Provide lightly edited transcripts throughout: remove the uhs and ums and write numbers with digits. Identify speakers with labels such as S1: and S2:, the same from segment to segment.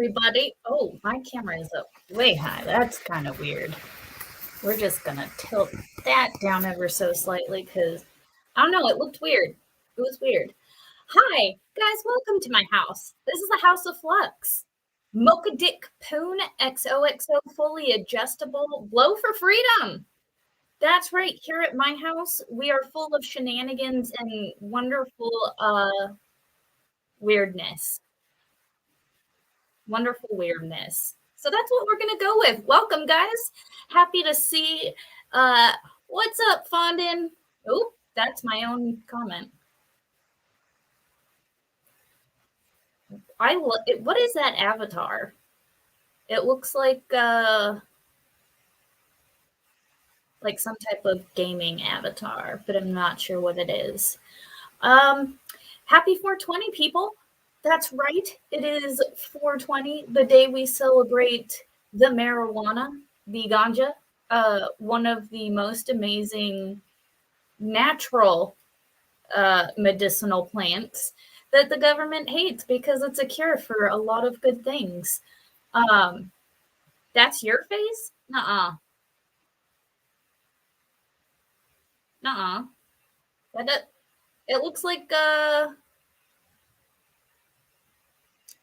S1: everybody. Oh, my camera is up way high. That's kind of weird. We're just going to tilt that down ever so slightly because I don't know. It looked weird. It was weird. Hi, guys. Welcome to my house. This is the House of Flux. Mocha Dick Poon XOXO fully adjustable blow for freedom. That's right. Here at my house, we are full of shenanigans and wonderful weirdness. Wonderful weirdness. So that's what we're going to go with. Welcome, guys. Happy to see. What's up, Fondin? Oh, that's my own comment. What is that avatar? It looks like some type of gaming avatar, but I'm not sure what it is. Happy 420, people. That's right. It is 420, the day we celebrate the marijuana, the ganja, one of the most amazing natural medicinal plants that the government hates because it's a cure for a lot of good things. That's your face? Nuh-uh. Nuh-uh. It looks like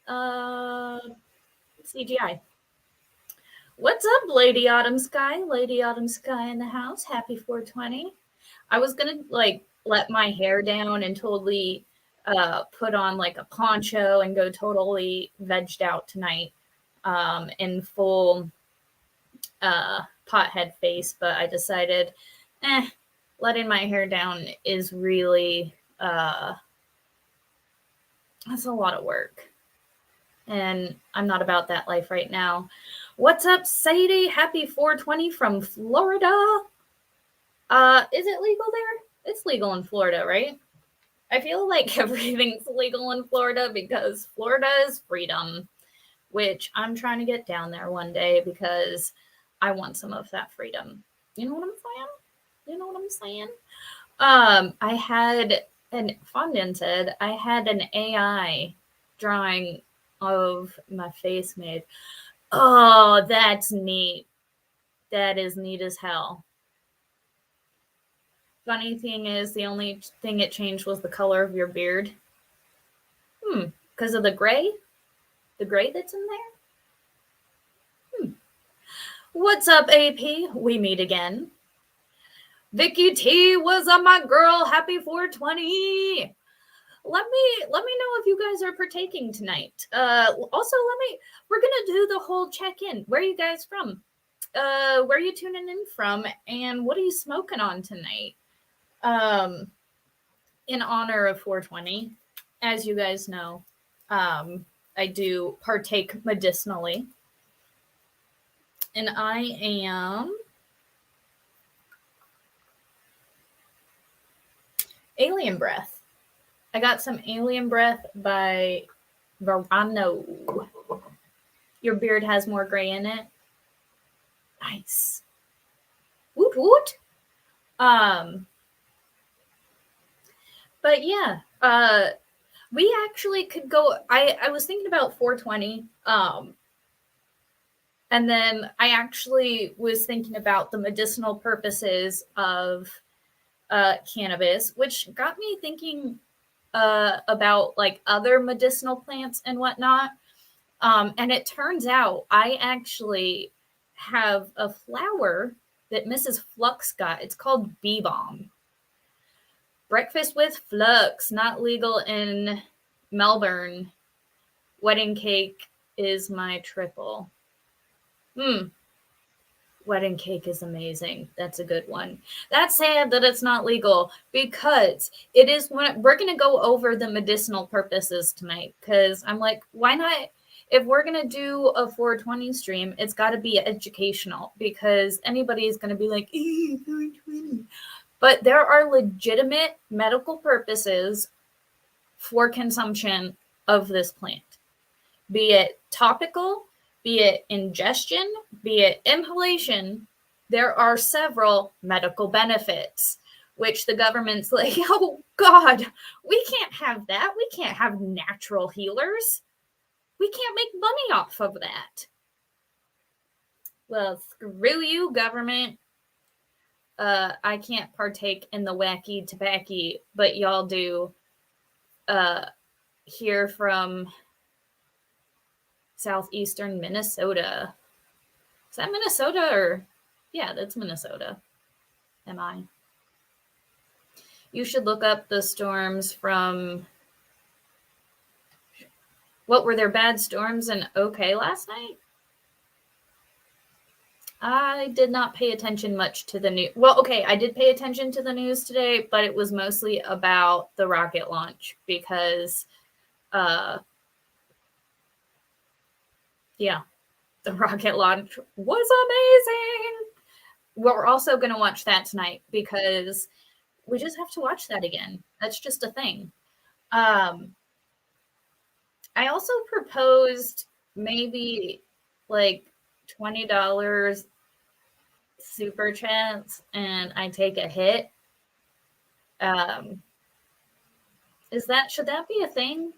S1: CGI. What's up, Lady Autumn Sky? Lady Autumn Sky in the house. Happy 420. I was gonna let my hair down and totally put on like a poncho and go totally vegged out tonight in full pothead face, but I decided letting my hair down is really that's a lot of work. And I'm not about that life right now. What's up, Sadie? Happy 420 from Florida. Is it legal there? It's legal in Florida, right? I feel like everything's legal in Florida because Florida is freedom, which I'm trying to get down there one day because I want some of that freedom. You know what I'm saying? You know what I'm saying? I had, and Fondin said, I had an AI drawing of my face made. Oh, that's neat. That is neat as hell. Funny thing is, the only thing it changed was the color of your beard. Because of the gray? The gray that's in there? What's up, AP? We meet again. Vicky T was on my girl. Happy 420. Let me know if you guys are partaking tonight. Also, we're gonna do the whole check-in. Where are you guys from? Where are you tuning in from? And what are you smoking on tonight? In honor of 420, as you guys know, I do partake medicinally. And I am Alien Breath. I got some Alien Breath by Verano. Your beard has more gray in it. Nice. Woot woot. But yeah, we actually could go. I was thinking about 420. And then I actually was thinking about the medicinal purposes of cannabis, which got me thinking about like other medicinal plants and whatnot. And it turns out I actually have a flower that Mrs. Flux got. It's called Bee Balm. Breakfast with Flux, not legal in Melbourne. Wedding cake is my triple. Wedding cake is amazing. That's a good one. That's sad that it's not legal because it is when we're going to go over the medicinal purposes tonight. Because I'm like, why not? If we're going to do a 420 stream, it's got to be educational because anybody is going to be like, 420. But there are legitimate medical purposes for consumption of this plant, be it topical, be it ingestion, be it inhalation. There are several medical benefits, which the government's like, oh God, we can't have that. We can't have natural healers. We can't make money off of that. Well, screw you, government. I can't partake in the wacky tobacco, but y'all do. Here from southeastern Minnesota. Is that Minnesota or? Yeah, that's Minnesota. Am I? You should look up the storms from. What were there bad storms in OK last night? I did not pay attention much to the news. Well, okay, I did pay attention to the news today, but it was mostly about the rocket launch because, yeah, the rocket launch was amazing. We're also going to watch that tonight because we just have to watch that again. That's just a thing. I also proposed maybe like $20 super chats and I take a hit. Should that be a thing?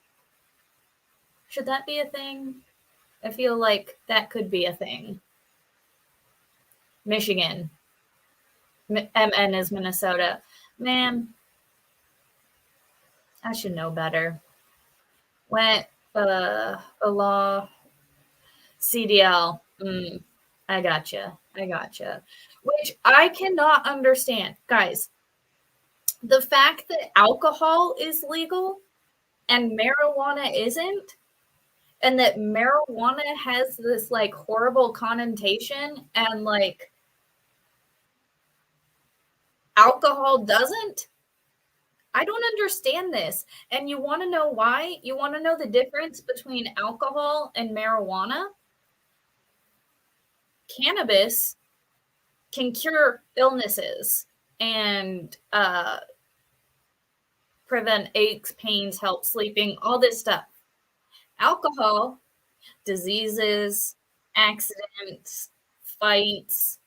S1: Should that be a thing? I feel like that could be a thing. Michigan. MN is Minnesota. Man, I should know better. Went a law CDL. I gotcha. Which I cannot understand. Guys, the fact that alcohol is legal and marijuana isn't, and that marijuana has this like horrible connotation and like alcohol doesn't. I don't understand this. And you want to know why? You want to know the difference between alcohol and marijuana? Cannabis can cure illnesses and prevent aches, pains, help sleeping, all this stuff. Alcohol, diseases, accidents, fights,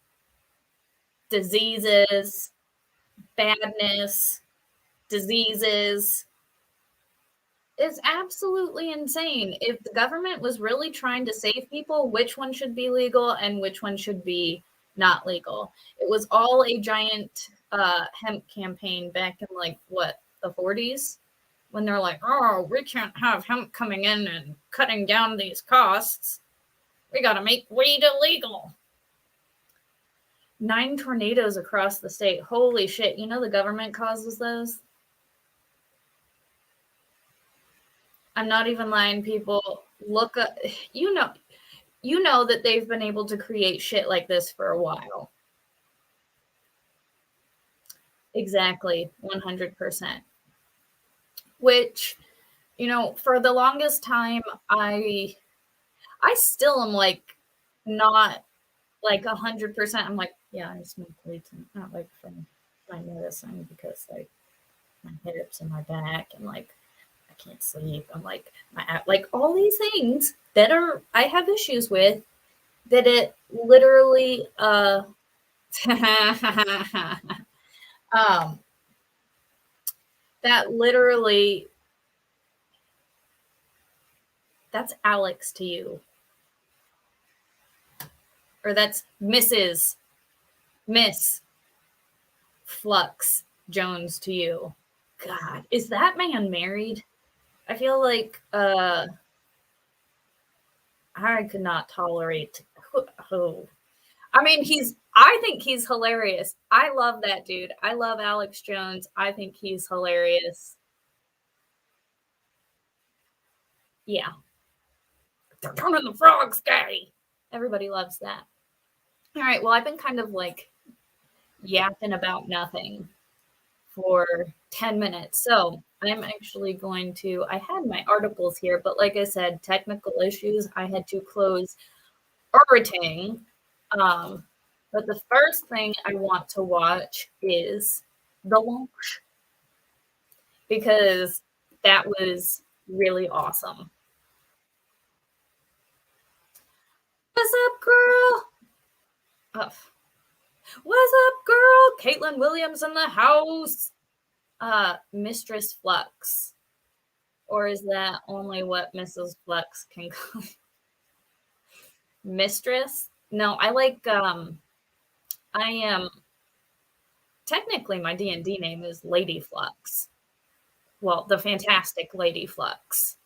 S1: diseases, badness, diseases. It's absolutely insane. If the government was really trying to save people, which one should be legal and which one should be not legal? It was all a giant hemp campaign back in like what, the 40s, when they're like, oh, we can't have hemp coming in and cutting down these costs. We got to make weed illegal. 9 tornadoes across the state. Holy shit. You know the government causes those? I'm not even lying, people. Look up, you know that they've been able to create shit like this for a while. Exactly, 100%. Which, for the longest time, I still am like not like 100%. I'm like, yeah, I smoke weed, not like from my medicine because like my hips and my back and like I can't sleep. I'm like all these things that I have issues with that it literally that literally that's Alex to you. Or that's Miss Flux Jones to you. God, is that man married? I feel like I could not tolerate who. I mean, I think he's hilarious. I love that dude. I love Alex Jones. I think he's hilarious. Yeah. They're turning the frogs gay. Everybody loves that. All right. Well, I've been kind of like yapping about nothing for 10 minutes. So I'm actually going to, I had my articles here, but like I said, technical issues. I had to close everything. But the first thing I want to watch is the launch because that was really awesome. What's up, girl? Oh. What's up, girl? Caitlin Williams in the house. Mistress Flux. Or is that only what Mrs. Flux can call mistress? No, I am technically my D&D name is Lady Flux. Well, the fantastic Lady Flux.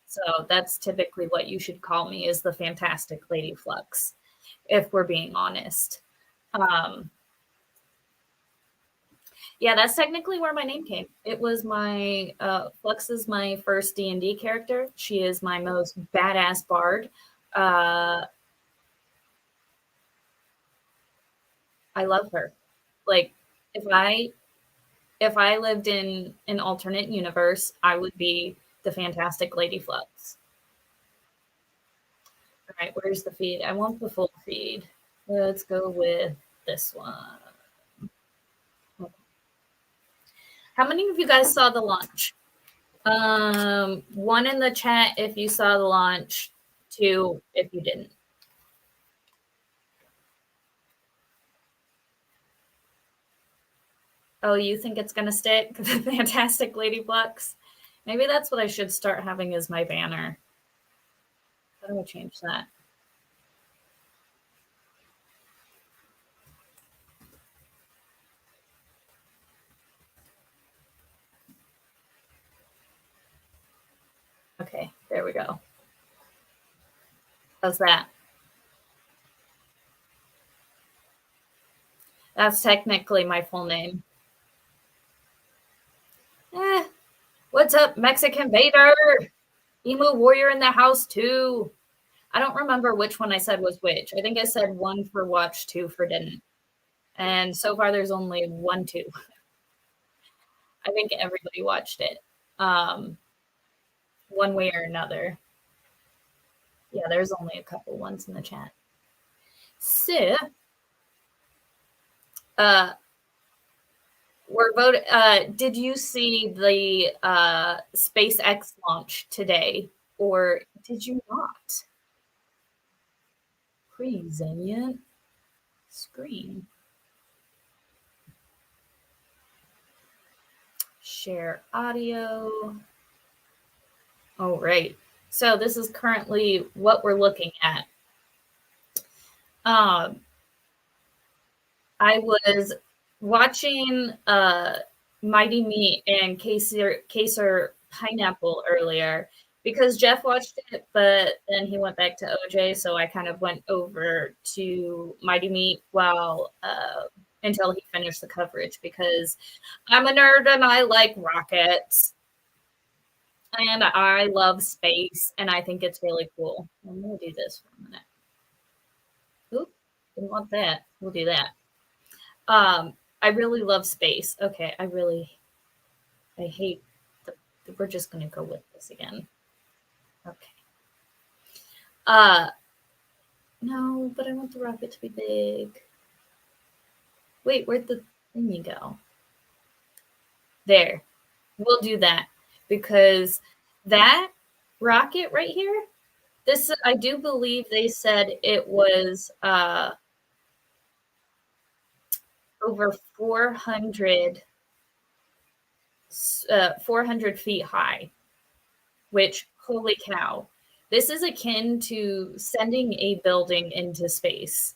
S1: So that's typically what you should call me is the fantastic Lady Flux, if we're being honest. Um, yeah, that's technically where my name came. It was my Flux is my first D&D character. She is my most badass bard. Uh, I love her. Like if I lived in an alternate universe, I would be the fantastic Lady Flux. All right, where's the feed? I want the full feed. Let's go with this one. How many of you guys saw the launch? One in the chat if you saw the launch, two if you didn't. Oh, you think it's gonna stick? The fantastic Lady Flux? Maybe that's what I should start having as my banner. How do I change that? Okay, there we go. How's that? That's technically my full name. What's up, Mexican Vader? Emu Warrior in the house too. I don't remember which one I said was which. I think I said one for watch, two for didn't. And so far there's only one, two. I think everybody watched it. One way or another. Yeah, there's only a couple ones in the chat. So we're voting. Did you see the SpaceX launch today, or did you not? Present screen. Share audio. All right. So this is currently what we're looking at. I was watching Mighty Meat and Kaser Pineapple earlier because Jeff watched it, but then he went back to OJ, so I kind of went over to Mighty Meat while until he finished the coverage because I'm a nerd and I like rockets and I love space and I think it's really cool. I'm gonna do this for a minute. Oop, didn't want that. We'll do that. I really love space. Okay, I hate we're just gonna go with this again. Okay. No, but I want the rocket to be big. Wait, where'd the thingy go? There. We'll do that because that rocket right here, this I do believe they said it was over 400 feet high, which holy cow. This is akin to sending a building into space.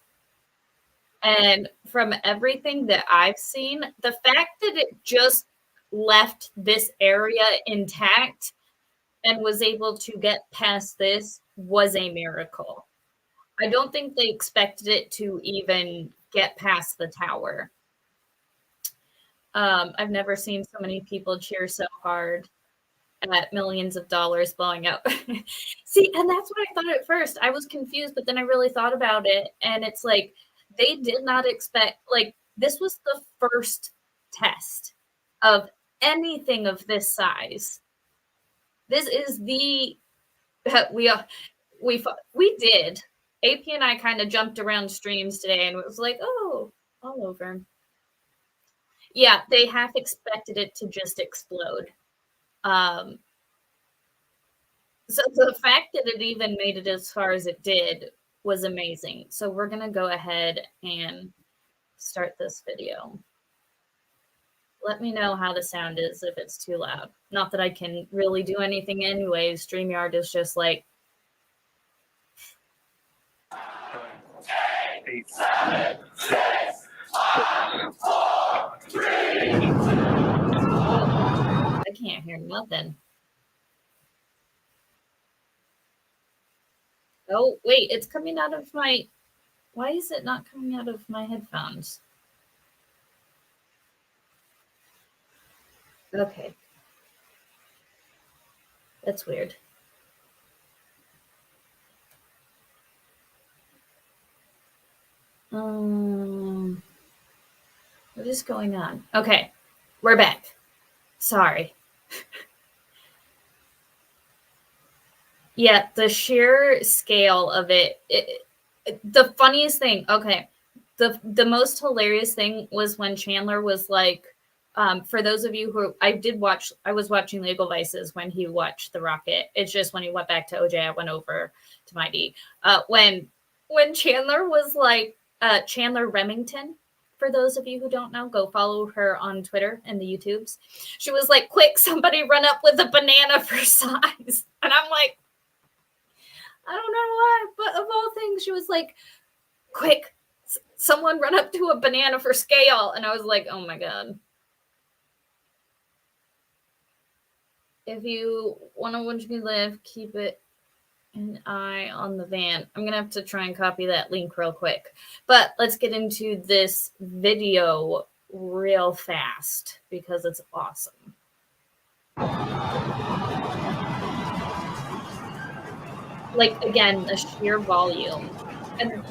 S1: And from everything that I've seen, the fact that it just left this area intact and was able to get past this was a miracle. I don't think they expected it to even get past the tower. I've never seen so many people cheer so hard at millions of dollars blowing up. See, and that's what I thought at first. I was confused, but then I really thought about it. And it's like, they did not expect, like, this was the first test of anything of this size. This is the, we did. AP and I kind of jumped around streams today and it was like, oh, all over. Yeah, they half expected it to just explode. So the fact that it even made it as far as it did was amazing. So we're going to go ahead and start this video. Let me know how the sound is if it's too loud. Not that I can really do anything anyways. StreamYard is just like
S2: 8, 7, 6, 5, 3.
S1: I can't hear nothing. Oh, wait, it's coming out of my... Why is it not coming out of my headphones? Okay. That's weird. What is going on? Okay, we're back. Sorry. Yeah, the sheer scale of it, the funniest thing, okay, the most hilarious thing was when Chandler was like, for those of you who I was watching Legal Vices when he watched The Rocket. It's just when he went back to OJ, I went over to my D. When Chandler was like, Chandler Remington, for those of you who don't know, go follow her on Twitter and the YouTubes. She was like, quick, somebody run up with a banana for size. And I'm like, I don't know why, but of all things, she was like, quick, someone run up to a banana for scale. And I was like, oh my God. If you want to watch me live, keep it an eye on the van. I'm going to have to try and copy that link real quick. But let's get into this video real fast because it's awesome. Like, again, the sheer volume. And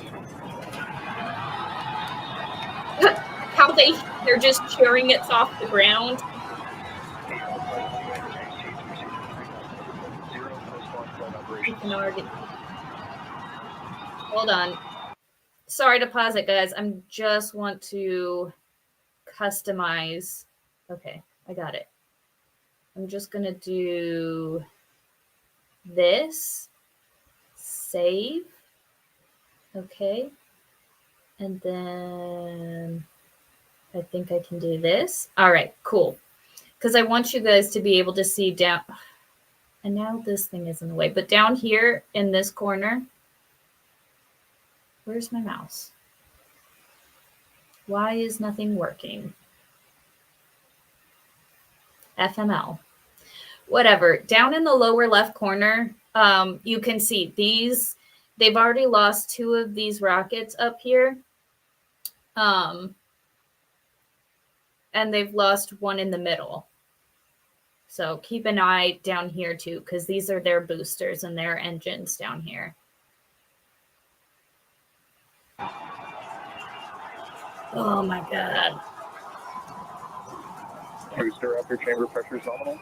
S1: how they're just cheering it off the ground. Hold on. Sorry to pause it, guys. I just want to customize. Okay, I got it. I'm just going to do this. Save. Okay. And then I think I can do this. All right, cool. Because I want you guys to be able to see down. And now this thing is in the way. But down here in this corner, where's my mouse? Why is nothing working? FML. Whatever. Down in the lower left corner, you can see these. They've already lost 2 of these rockets up here. And they've lost 1 in the middle. So keep an eye down here too, because these are their boosters and their engines down here. Oh my God.
S2: Booster upper chamber pressure is nominal.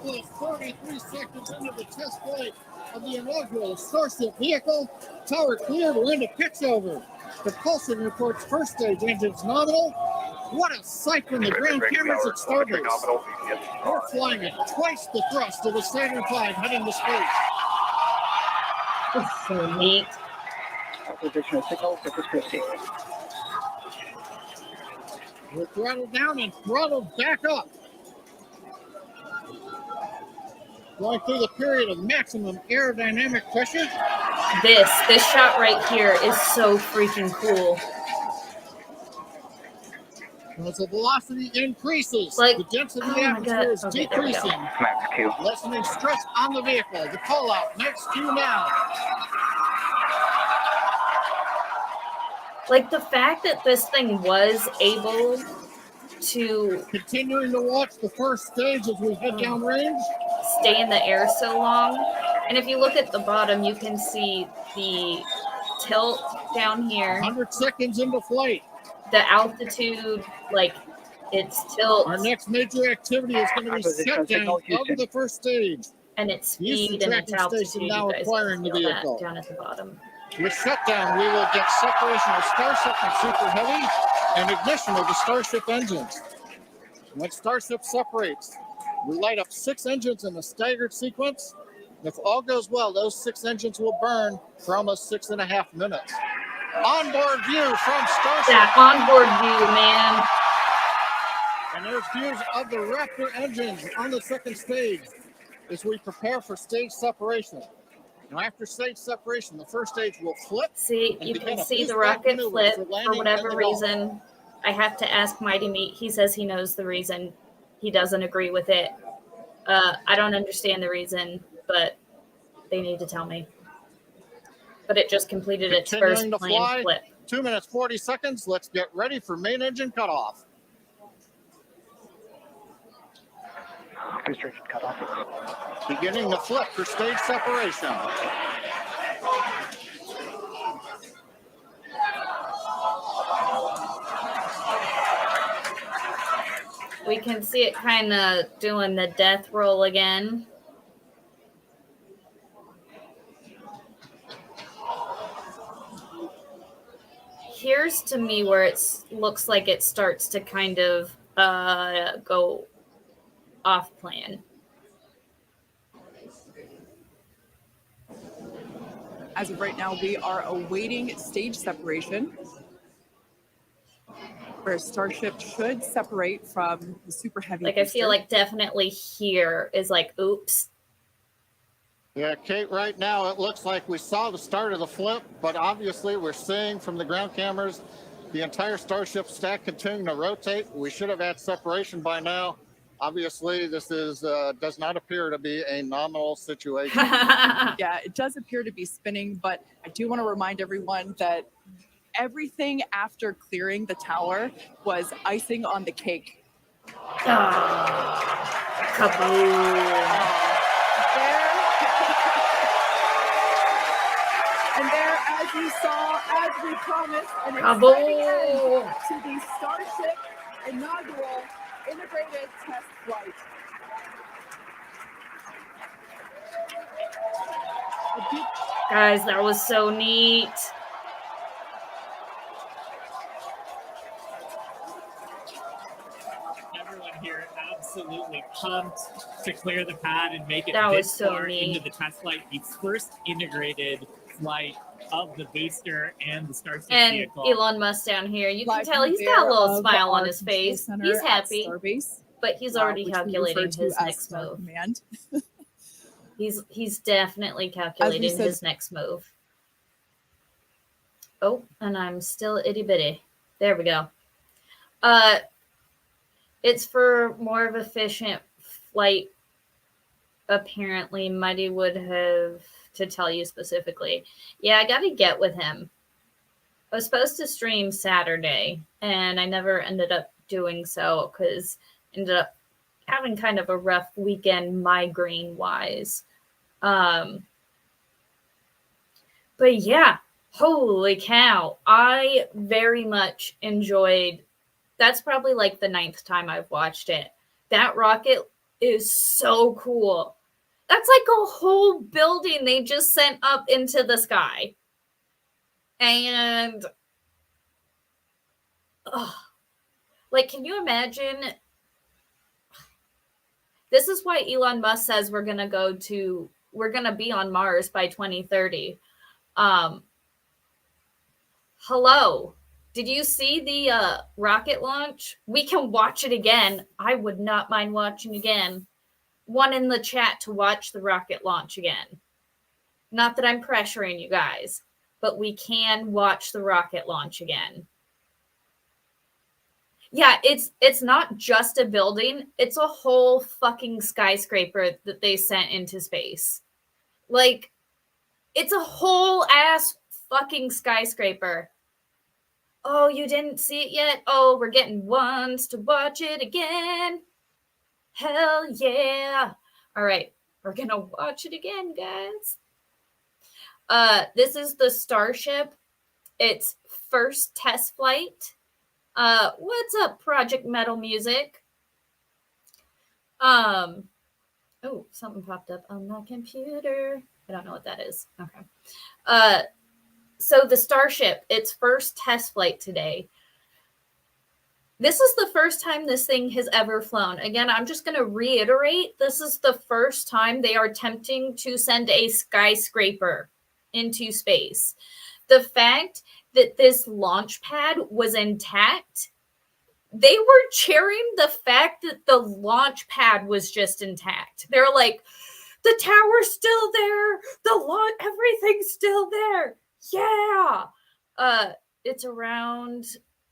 S3: Plus 33 seconds into the test flight of the inaugural Starship vehicle. Tower cleared, we're into pitch over. Propulsion reports first stage engines nominal. What a sight from the ground cameras at Starbase. We're flying at twice the thrust of the Saturn V heading to space.
S1: It's so neat.
S2: Acquisition of signal, surface 50.
S3: We're throttled down and throttled back up. Going through the period of maximum aerodynamic pressure.
S1: This shot right here is so freaking cool.
S3: As the velocity increases,
S1: like,
S3: the density of the atmosphere is decreasing,
S2: Max Q.
S3: lessening stress on the vehicle. The call out, next Q now.
S1: Like the fact that this thing was able to
S3: continuing to watch the first stage as we head downrange,
S1: stay in the air so long. And if you look at the bottom, you can see the tilt down here.
S3: 100 seconds into flight.
S1: The altitude, like its tilt.
S3: Our next major activity is going to be shutdown of the first stage.
S1: And its speed and its altitude,
S3: now
S1: you guys
S3: acquiring the
S1: feel that
S3: vehicle.
S1: down at the bottom.
S3: With shutdown, we will get separation of Starship and Super Heavy and ignition of the Starship engines. When Starship separates, we light up 6 engines in a staggered sequence. If all goes well, those 6 engines will burn for almost 6.5 minutes. onboard view from Starship.
S1: That onboard view, man.
S3: And there's views of the Raptor engines on the second stage as we prepare for stage separation. Now, after stage separation, the first stage will flip.
S1: See,
S3: and
S1: you
S3: begin
S1: can
S3: a
S1: see the
S3: boost
S1: rocket
S3: maneuver
S1: flip
S3: for
S1: for
S3: landing
S1: whatever
S3: and the golf.
S1: reason. I have to ask Mighty Meat. He says he knows the reason. He doesn't agree with it. I don't understand the reason, but they need to tell me. But it just completed its
S3: Continuing
S1: first
S3: to
S1: plane
S3: fly,
S1: flip.
S3: 2 minutes 40 seconds. Let's get ready for main engine cutoff.
S2: Booster engine cut off.
S3: Beginning the flip for stage separation.
S1: We can see it kind of doing the death roll again. Here's to me where it looks like it starts to kind of go off plan.
S4: As of right now, we are awaiting stage separation, where Starship should separate from the Super Heavy
S1: Like, I
S4: booster.
S1: feel like definitely here is like, oops.
S3: Yeah, Kate, right now it looks like we saw the start of the flip, but obviously we're seeing from the ground cameras the entire Starship stack continuing to rotate. We should have had separation by now. Obviously, this is does not appear to be a nominal situation.
S4: Yeah, it does appear to be spinning, but I do want to remind everyone that everything after clearing the tower was icing on the cake.
S1: Kaboom.
S4: And there, as you saw, as we promised, an exciting end to the Starship inaugural integrated test flight.
S1: Guys, that was so neat.
S5: Everyone here absolutely pumped to clear the pad and make it
S1: That was
S5: this
S1: so
S5: far
S1: neat.
S5: into the test flight, the first integrated flight of the booster and the Starship
S1: And
S5: vehicle.
S1: Elon Musk down here, you can
S4: Live
S1: tell
S4: from
S1: he's
S4: the
S1: got a
S4: rear
S1: little
S4: of
S1: smile on
S4: our
S1: his
S4: control
S1: face.
S4: center
S1: He's
S4: at
S1: happy,
S4: Starbase,
S1: but he's already
S4: which we
S1: calculating
S4: refer to
S1: his
S4: as
S1: next
S4: Star
S1: move.
S4: Command.
S1: He's definitely calculating
S4: said-
S1: his next move. Oh, and I'm still itty bitty. There we go. It's for more of efficient flight. Apparently, Mighty would have to tell you specifically. Yeah, I got to get with him. I was supposed to stream Saturday, and I never ended up doing so because ended up having kind of a rough weekend migraine-wise. But yeah, holy cow. I very much enjoyed. That's probably like the 9th time I've watched it. That rocket is so cool. That's like a whole building they just sent up into the sky. And like, can you imagine? This is why Elon Musk says we're going to be on Mars by 2030. Hello. Did you see the rocket launch? We can watch it again. I would not mind watching again. One in the chat to watch the rocket launch again. Not that I'm pressuring you guys, but we can watch the rocket launch again. Yeah, it's not just a building. It's a whole fucking skyscraper that they sent into space. Like, it's a whole ass fucking skyscraper. Oh, you didn't see it yet? Oh, we're getting ones to watch it again. Hell yeah. All right, we're going to watch it again, guys. This is the Starship. It's first test flight. What's up, Project Metal Music? Oh, something popped up on my computer. I don't know what that is. Okay. So the Starship, its first test flight today. This is the first time this thing has ever flown. Again, I'm just going to reiterate, this is the first time they are attempting to send a skyscraper into space. The fact that this launch pad was intact, they were cheering the fact that the launch pad was just intact. They're like, the tower's still there. Everything's still there. Yeah. It's around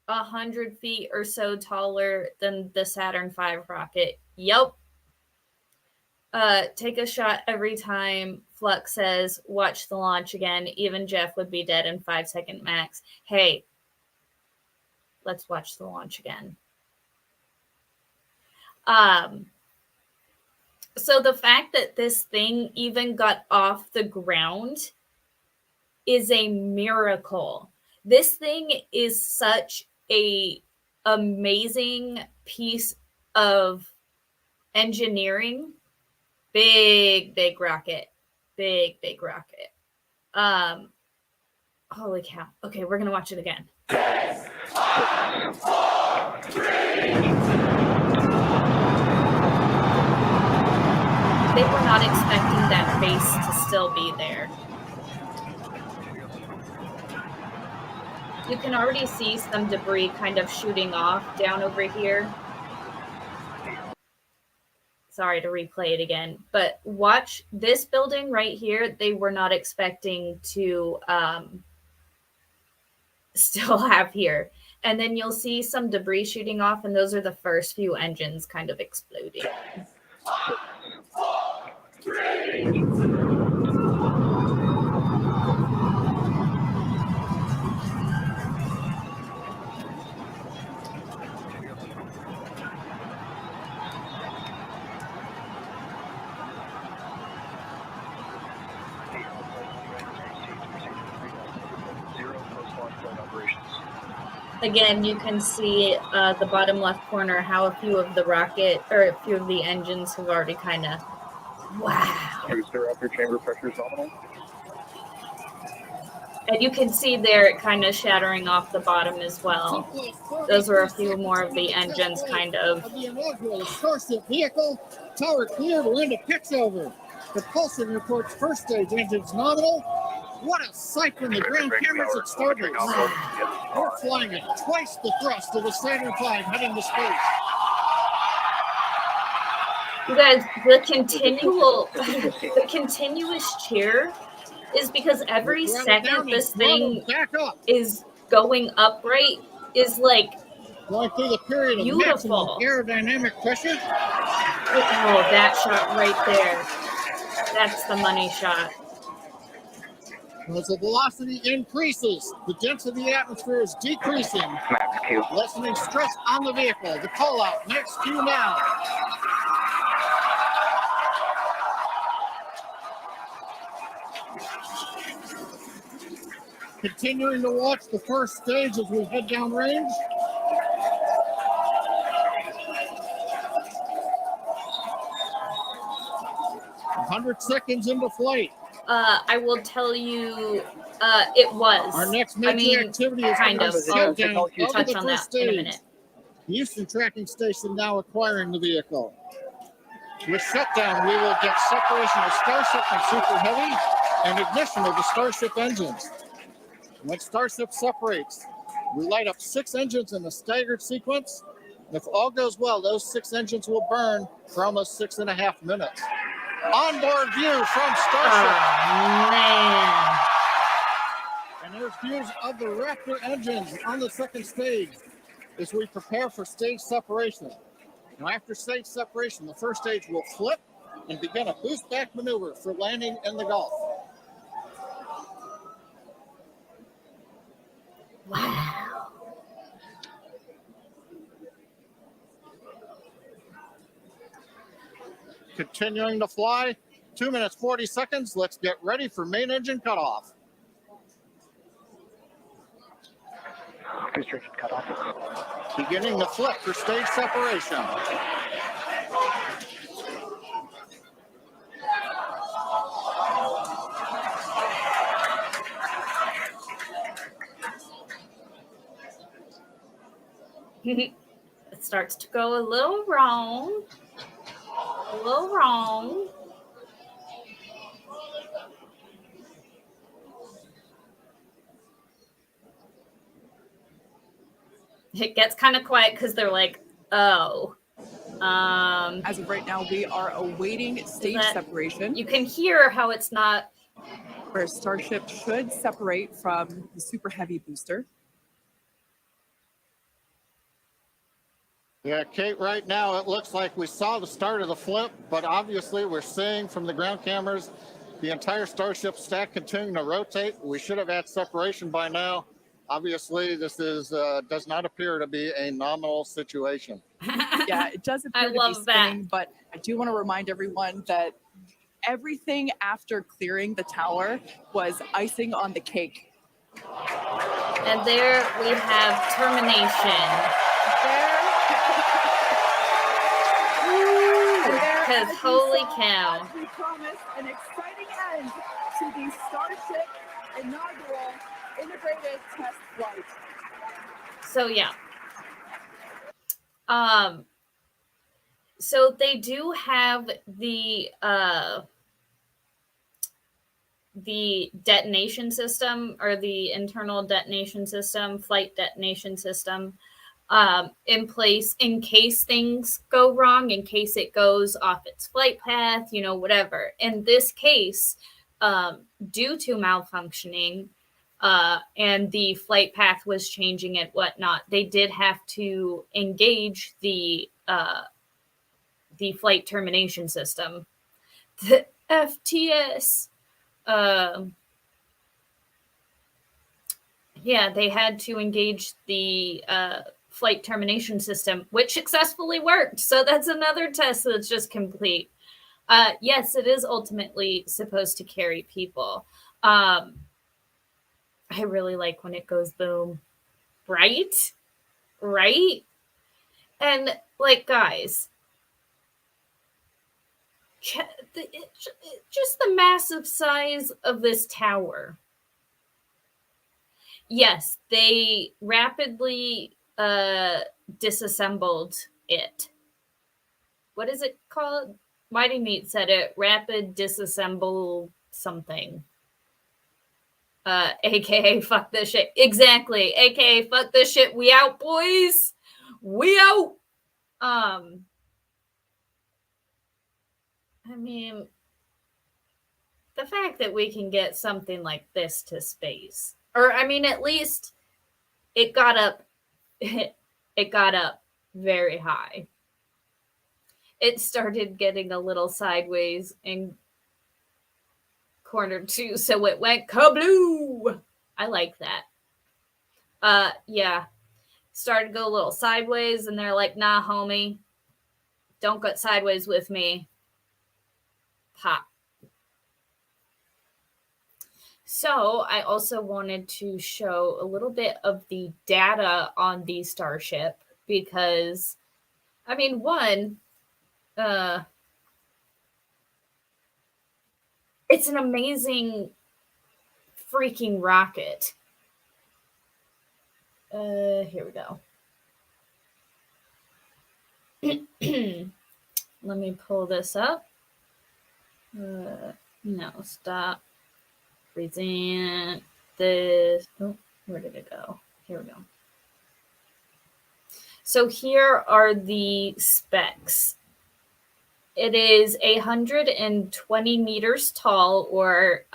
S1: 100 feet or so taller than the Saturn V rocket. Yep. Take a shot every time Flux says, watch the launch again. Even Jeff would be dead in 5-second max. Hey, let's watch the launch again. So the fact that this thing even got off the ground is a miracle. This thing is such a amazing piece of engineering. Big rocket. Big rocket. Holy cow. Okay, we're gonna watch it again. They were not expecting that base to still be there. You can already see some debris kind of shooting off down over here. Sorry to replay it again, but watch this building right here. They were not expecting to still have here. And then you'll see some debris shooting off, and those are the first few engines kind of exploding. Again, you can see the bottom left corner how a few of the engines have already kind of, wow.
S2: Booster upper chamber pressure is nominal.
S1: And you can see there it kind of shattering off the bottom as well. Those were a few more of the engines kind of.
S3: The inaugural Starship vehicle, tower cleared, we're into pitch over. Propulsion reports first stage engines nominal. What a sight from the ground cameras at Starbase. Wow. We're flying at twice the thrust of the Saturn V heading to space.
S1: You guys, the continuous cheer is because every second this thing is going upright is like
S3: going through the period of
S1: beautiful
S3: aerodynamic pressure.
S1: Oh, that shot right there. That's the money shot.
S3: As the velocity increases, the density of the atmosphere is decreasing, lessening stress on the vehicle. The call out, next cue now. Continuing to watch the first stage as we head down range. "100 seconds into flight."
S1: I will tell you, it was.
S3: Our next major activity is
S1: kind of. I'll touch on that
S3: stage.
S1: in a minute.
S3: The Houston Tracking Station now acquiring the vehicle. With shutdown, we will get separation of Starship and Super Heavy and ignition of the Starship engines. When Starship separates, we light up 6 engines in a staggered sequence. And if all goes well, those 6 engines will burn for almost 6.5 minutes. Onboard view from Starship.
S1: Oh, man.
S3: And there's views of the Raptor engines on the second stage as we prepare for stage separation. Now, after stage separation, the first stage will flip and begin a boost back maneuver for landing in the Gulf.
S1: Wow.
S3: Continuing to fly, 2 minutes, 40 seconds. Let's get ready for main engine cutoff.
S2: Booster engine cutoff.
S3: Beginning the flip for stage separation.
S1: It starts to go a little wrong. A little wrong. It gets kind of quiet because they're like, oh.
S4: As of right now, we are awaiting stage separation.
S1: You can hear how it's not.
S4: Where Starship should separate from the Super Heavy booster.
S3: Yeah, Kate, right now it looks like we saw the start of the flip, but obviously we're seeing from the ground cameras the entire Starship stack continuing to rotate. We should have had separation by now. Obviously, this is does not appear to be a nominal situation.
S4: Yeah, it does appear to be spinning, but I do want to remind everyone that everything after clearing the tower was icing on the cake.
S1: And there we have termination. Because holy cow.
S4: We promised an exciting end to the Starship inaugural integrated test flight.
S1: So yeah. So they do have the detonation system, or the internal detonation system, flight detonation system, in place in case things go wrong, in case it goes off its flight path, whatever. In this case, due to malfunctioning, and the flight path was changing and whatnot, they did have to engage the flight termination system, the FTS. Yeah, they had to engage the flight termination system, which successfully worked. So that's another test that's just complete. Yes, it is ultimately supposed to carry people. I really like when it goes boom. Right? And like, guys, just the massive size of this tower. Yes, they rapidly disassembled it. What is it called? Mighty Meat said it. Rapid disassemble something. AKA fuck this shit. Exactly. AKA fuck this shit. We out, boys. We out. I mean, the fact that we can get something like this to space, or I mean, at least it got up very high. It started getting a little sideways in corner 2, so it went kabloo. I like that. Yeah. Started to go a little sideways, and they're like, nah, homie, don't get sideways with me. Pop. So I also wanted to show a little bit of the data on the Starship, because, I mean, one, it's an amazing freaking rocket. Here we go. Let me pull this up. No, stop. Present this. Oh, where did it go? Here we go. So here are the specs. It is 120 meters tall, or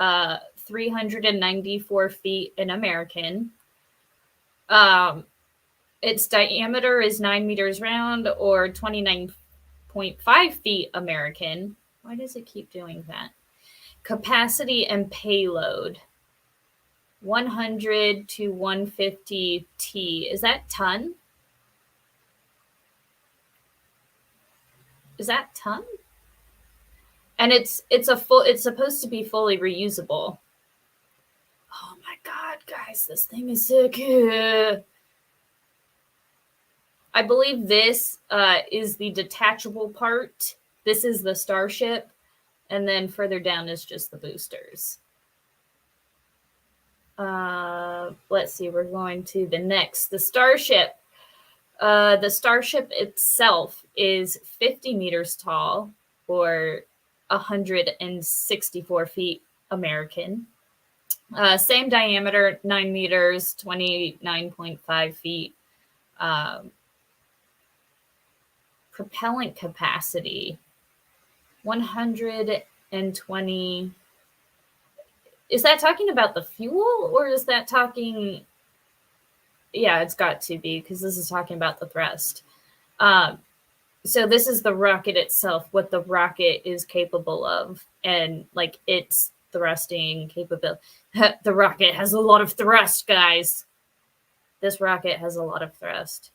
S1: 394 feet in American. Its diameter is 9 meters round, or 29.5 feet American. Why does it keep doing that? Capacity and payload, 100 to 150 T. Is that ton? Is that ton? And it's supposed to be fully reusable. Oh my god, guys, this thing is sick. I believe this is the detachable part. This is the Starship. And then further down is just the boosters. Let's see, we're going to the next. The Starship. The Starship itself is 50 meters tall, or 164 feet American. Same diameter, 9 meters, 29.5 feet propellant capacity 120. Is that talking about the fuel, or is that talking? Yeah, it's got to be, because this is talking about the thrust. So this is the rocket itself, what the rocket is capable of, and like its thrusting capability. The rocket has a lot of thrust, guys. This rocket has a lot of thrust.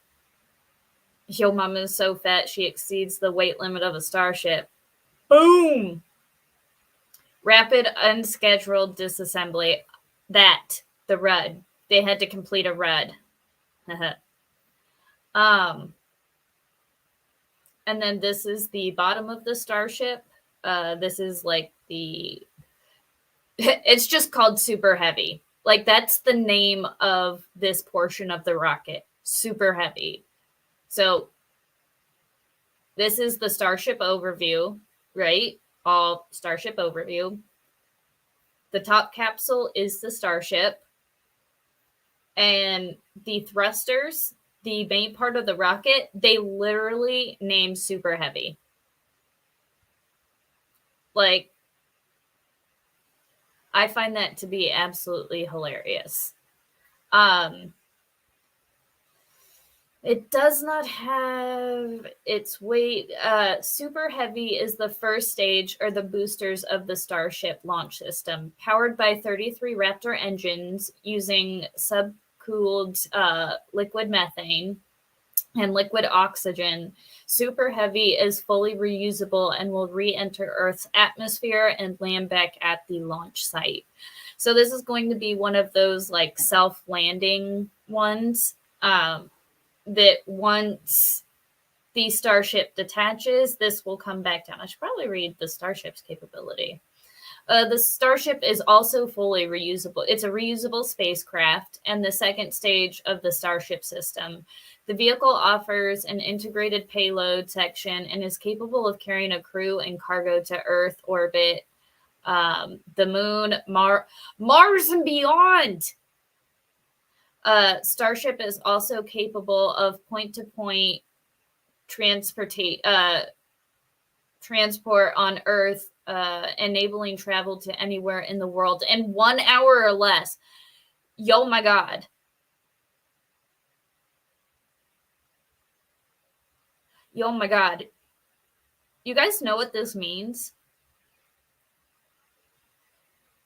S1: Yo mama is so fat she exceeds the weight limit of a starship. Boom! Rapid unscheduled disassembly. That, the RUD. They had to complete a RUD. And then this is the bottom of the starship. This is like the... It's just called Super Heavy. Like, that's the name of this portion of the rocket. Super Heavy. So this is the starship overview, right? All starship overview. The top capsule is the starship. And the thrusters, the main part of the rocket, they literally name Super Heavy. Like, I find that to be absolutely hilarious. It does not have its weight. Super Heavy is the first stage, or the boosters of the Starship launch system, powered by 33 Raptor engines using subcooled liquid methane and liquid oxygen. Super Heavy is fully reusable and will re-enter Earth's atmosphere and land back at the launch site. So this is going to be one of those like self-landing ones. That once the starship detaches, this will come back down. I should probably read the starship's capability. The starship is also fully reusable. It's a reusable spacecraft and the second stage of the Starship system. The vehicle offers an integrated payload section and is capable of carrying a crew and cargo to Earth orbit, the moon, Mars and beyond. Starship is also capable of point-to-point transport on Earth, enabling travel to anywhere in the world in 1 hour or less. Yo, my God. Yo, my God. You guys know what this means?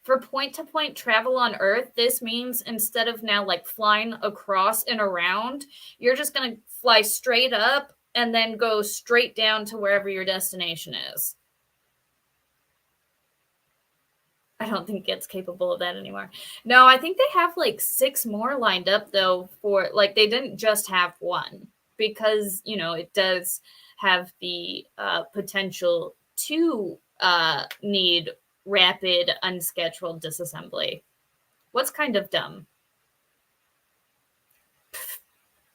S1: For point-to-point travel on Earth, this means instead of now like flying across and around, you're just going to fly straight up and then go straight down to wherever your destination is. I don't think it's capable of that anymore. No, I think they have like 6 more lined up though, for like, they didn't just have one, because, you know, it does have the potential to need rapid unscheduled disassembly. What's kind of dumb?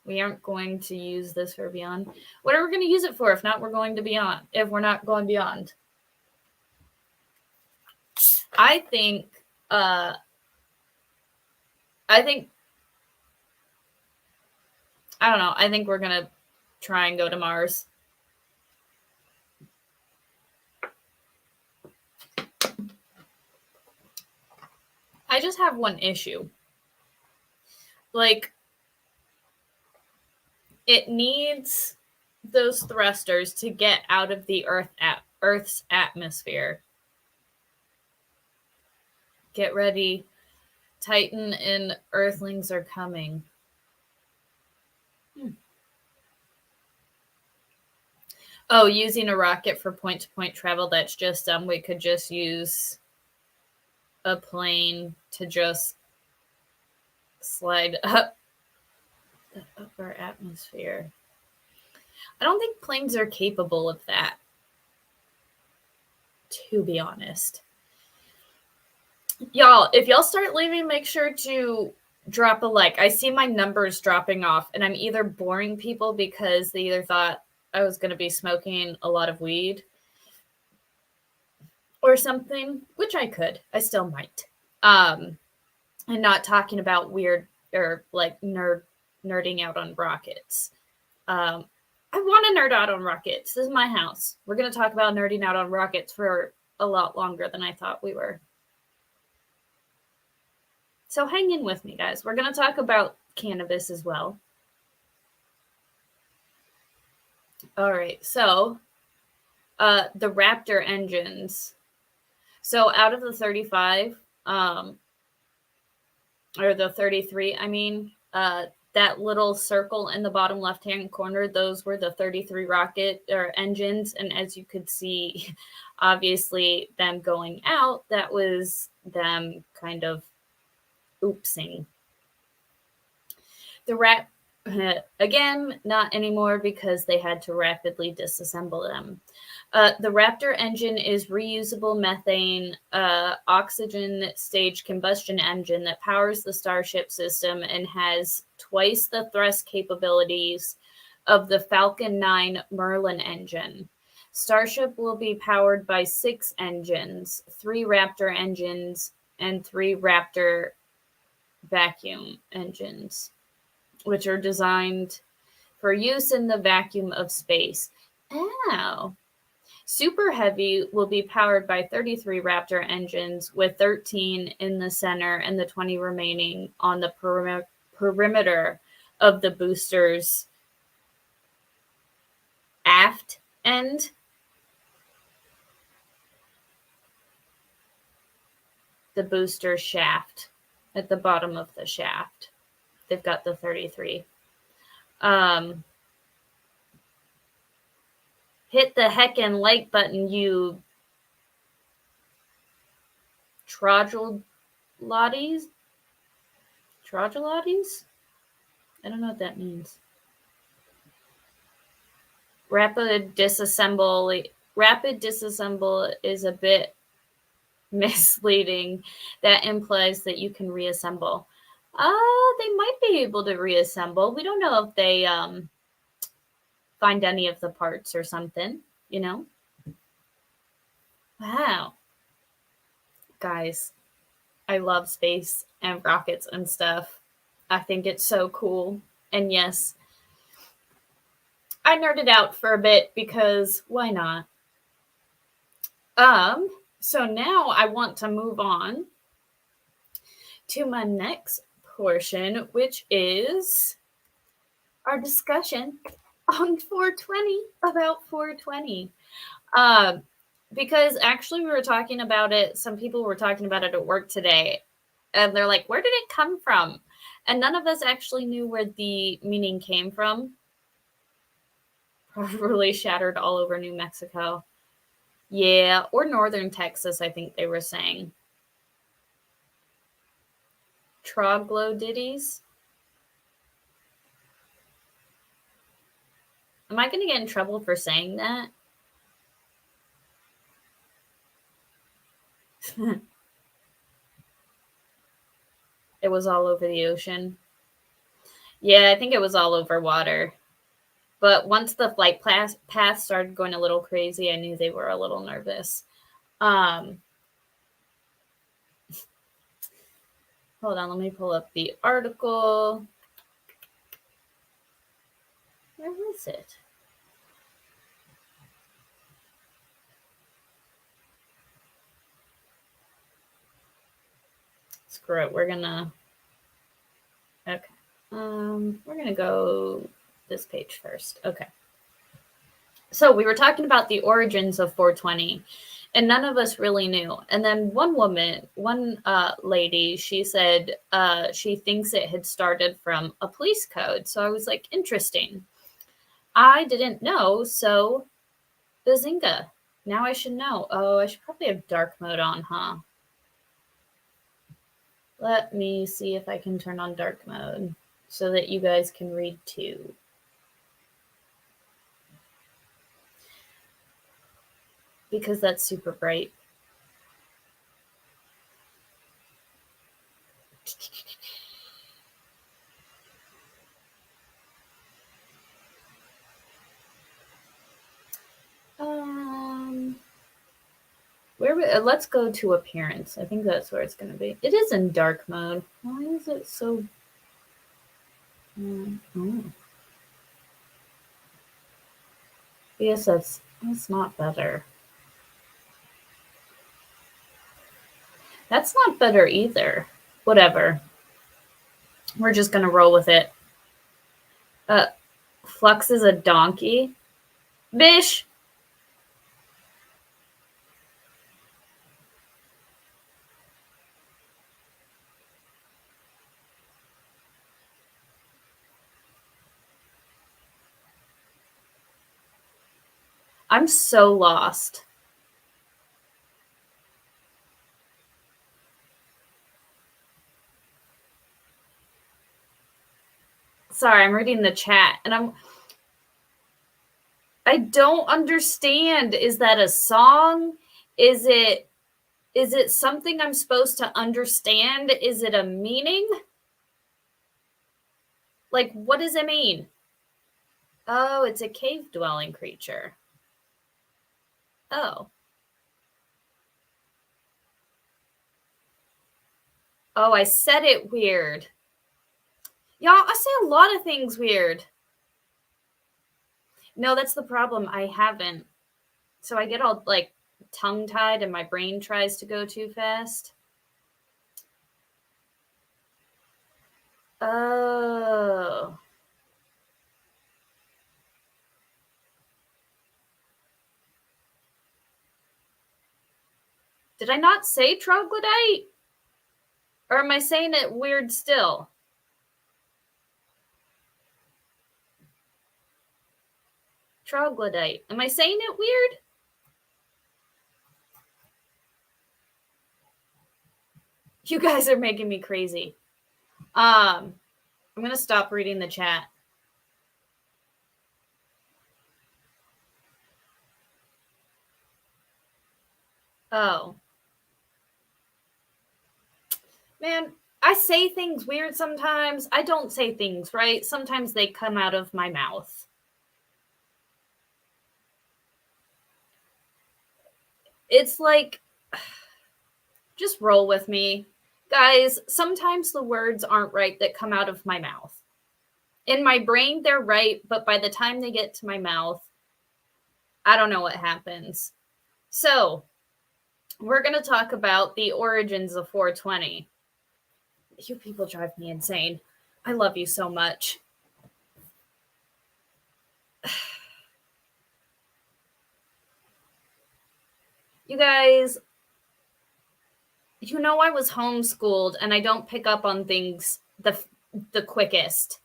S1: We aren't going to use this for beyond. What are we going to use it for? If not, we're going to beyond. If we're not going beyond, I think I don't know. I think we're going to try and go to Mars. I just have one issue. Like, it needs those thrusters to get out of the Earth's atmosphere. Get ready. Titan and Earthlings are coming. Oh, using a rocket for point-to-point travel, that's just dumb. We could just use a plane to just slide up the upper atmosphere. I don't think planes are capable of that, to be honest. Y'all, if y'all start leaving, make sure to drop a like. I see my numbers dropping off, and I'm either boring people because they either thought I was going to be smoking a lot of weed or something, which I could. I still might. And not talking about weird or like nerd nerding out on rockets. I want to nerd out on rockets. This is my house. We're going to talk about nerding out on rockets for a lot longer than I thought we were. So hang in with me, guys. We're going to talk about cannabis as well. All right. So the Raptor engines. So out of the 35, or the 33, I mean, that little circle in the bottom left-hand corner, those were the 33 rocket or engines. And as you could see, obviously them going out, that was them kind of oopsing. The again, not anymore because they had to rapidly disassemble them. The Raptor engine is reusable methane oxygen stage combustion engine that powers the Starship system and has twice the thrust capabilities of the Falcon 9 Merlin engine. Starship will be powered by 6 engines, 3 Raptor engines and 3 Raptor vacuum engines, which are designed for use in the vacuum of space. Oh. Super Heavy will be powered by 33 Raptor engines with 13 in the center and the 20 remaining on the perimeter of the booster's aft end. The booster shaft at the bottom of the shaft. They've got the 33. Hit the heckin' like button, you troglodytes? Troglodytes? I don't know what that means. Rapid disassemble is a bit misleading. That implies that you can reassemble. They might be able to reassemble. We don't know if they find any of the parts or something, you know? Wow. Guys, I love space and rockets and stuff. I think it's so cool. And yes, I nerded out for a bit because why not? So now I want to move on to my next portion, which is our discussion on 420, about 420. Because actually we were talking about it, some people were talking about it at work today, and they're like, where did it come from? And none of us actually knew where the meaning came from. Probably shattered all over New Mexico. Yeah, or northern Texas, I think they were saying. Troglodytes. Am I going to get in trouble for saying that? It was all over the ocean. Yeah, I think it was all over water. But once the flight path started going a little crazy, I knew they were a little nervous. Hold on, let me pull up the article. Where was it? Screw it. We're gonna go this page first. Okay. So we were talking about the origins of 420, and none of us really knew. And then one lady, she said she thinks it had started from a police code. So I was like, interesting. I didn't know, so bazinga. Now I should know. Oh, I should probably have dark mode on, huh? Let me see if I can turn on dark mode so that you guys can read too. Because that's super bright. Let's go to appearance. I think that's where it's going to be. It is in dark mode. Why is it so? Mm-hmm. Yes, that's not better. That's not better either. Whatever. We're just gonna roll with it. Flux is a donkey. Bish! I'm so lost. Sorry, I'm reading the chat and I don't understand. Is that a song? Is it something I'm supposed to understand? Is it a meaning? Like, what does it mean? Oh, it's a cave dwelling creature. Oh. Oh, I said it weird. Y'all, I say a lot of things weird. No, that's the problem. I haven't. So I get all like tongue tied and my brain tries to go too fast. Oh. Did I not say troglodyte? Or am I saying it weird still? Troglodyte. Am I saying it weird? You guys are making me crazy. I'm going to stop reading the chat. Oh. Man, I say things weird sometimes. I don't say things right. Sometimes they come out of my mouth. It's like, just roll with me. Guys, sometimes the words aren't right that come out of my mouth. In my brain, they're right, but by the time they get to my mouth, I don't know what happens. So, we're going to talk about the origins of 420. You people drive me insane. I love you so much. You guys, you know I was homeschooled and I don't pick up on things the quickest.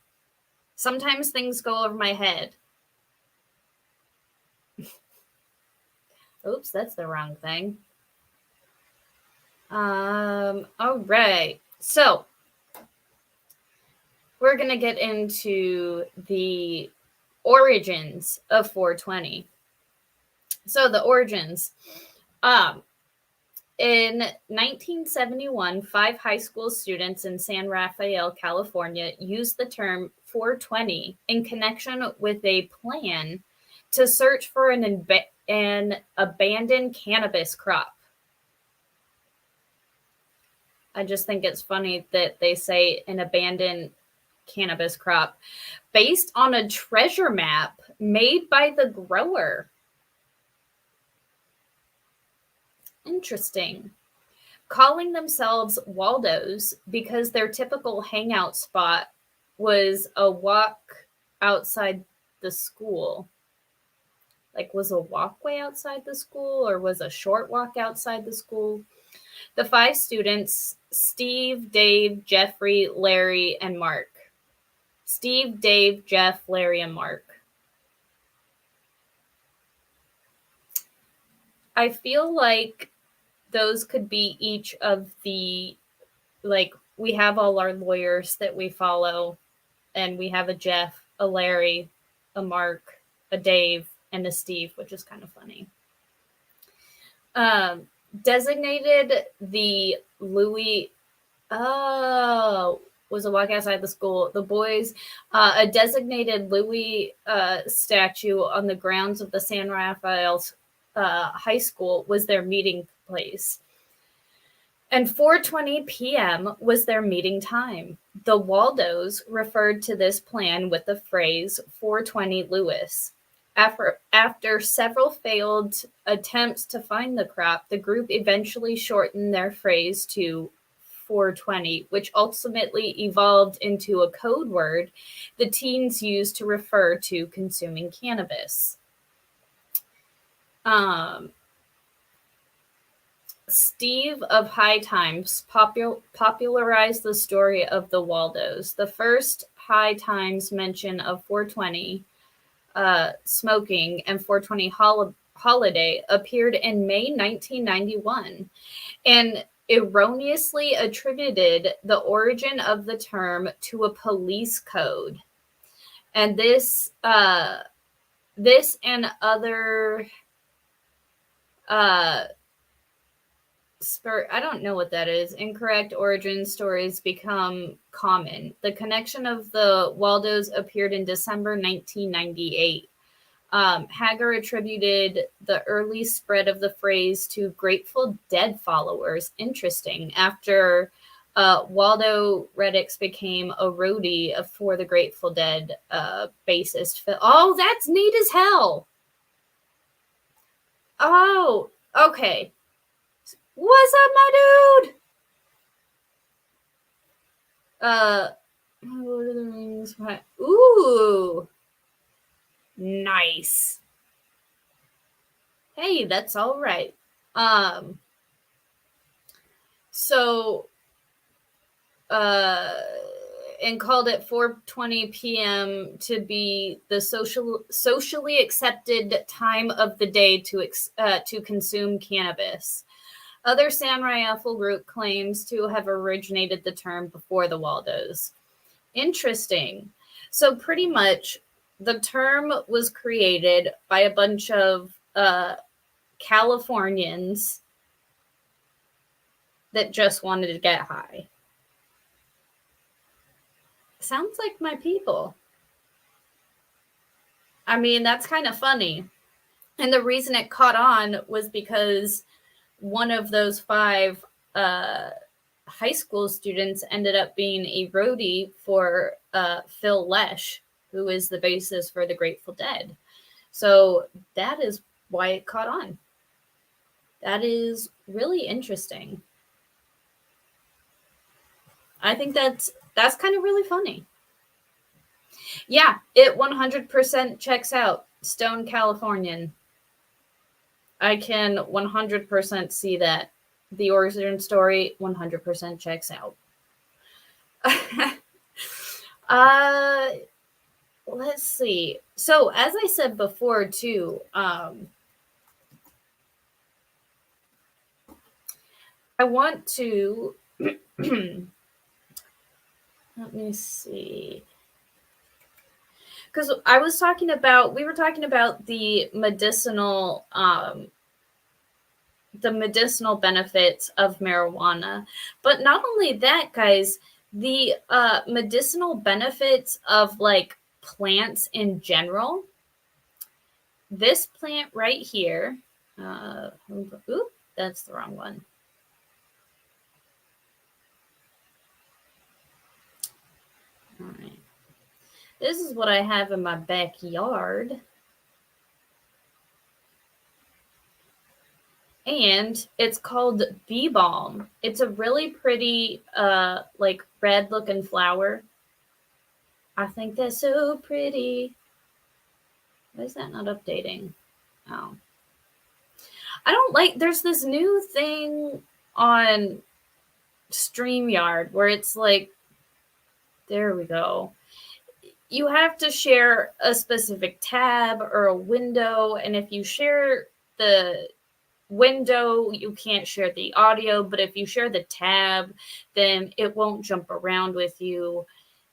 S1: Sometimes things go over my head. Oops, that's the wrong thing. All right. So, we're going to get into the origins of 420. So, the origins. In 1971, 5 high school students in San Rafael, California, used the term 420 in connection with a plan to search for an abandoned cannabis crop. I just think it's funny that they say an abandoned cannabis crop based on a treasure map made by the grower. Interesting. Calling themselves Waldos because their typical hangout spot was a walk outside the school. Like, was a walkway outside the school or was a short walk outside the school? The 5 students, Steve, Dave, Jeffrey, Larry, and Mark. Steve, Dave, Jeff, Larry, and Mark. I feel like those could be each of the, like, we have all our lawyers that we follow, and we have a Jeff, a Larry, a Mark, a Dave, and a Steve, which is kind of funny. Designated the Louis, was a walk outside the school. The boys, a designated Louis statue on the grounds of the San Rafael High School was their meeting place. And 4:20 p.m. was their meeting time. The Waldos referred to this plan with the phrase 420 Lewis. After several failed attempts to find the crop, the group eventually shortened their phrase to 420, which ultimately evolved into a code word the teens used to refer to consuming cannabis. Steve of High Times popularized the story of the Waldos. The first High Times mention of 420 smoking and 420 holiday appeared in May 1991 and erroneously attributed the origin of the term to a police code. And this and other I don't know what that is. Incorrect origin stories become common. The connection of the Waldos appeared in December 1998. Hager attributed the early spread of the phrase to Grateful Dead followers. Interesting. After Waldo Reddix became a roadie for the Grateful Dead bassist. Oh, that's neat as hell. Oh, okay. What's up, my dude? Lord of the Rings. Ooh. Nice. Hey, that's all right. So and called it 4:20 p.m. to be the socially accepted time of the day to consume cannabis. Other San Rafael group claims to have originated the term before the Waldos. Interesting. So pretty much the term was created by a bunch of Californians that just wanted to get high. Sounds like my people. I mean, that's kind of funny. And the reason it caught on was because one of those 5 high school students ended up being a roadie for Phil Lesh, who is the bassist for the Grateful Dead. So that is why it caught on. That is really interesting. I think that's kind of really funny. Yeah, it 100% checks out. Stone Californian. I can 100% see that. The origin story 100% checks out. Let's see. So, as I said before, too, I want to let me see. Because we were talking about the medicinal benefits of marijuana. But not only that, guys, the medicinal benefits of like plants in general. This plant right here, oop, that's the wrong one. All right. This is what I have in my backyard. And it's called bee balm. It's a really pretty, like red looking flower. I think that's so pretty. Why is that not updating? Oh. I don't like, there's this new thing on StreamYard where it's like, there we go. You have to share a specific tab or a window. And if you share the window, you can't share the audio, but if you share the tab, then it won't jump around with you,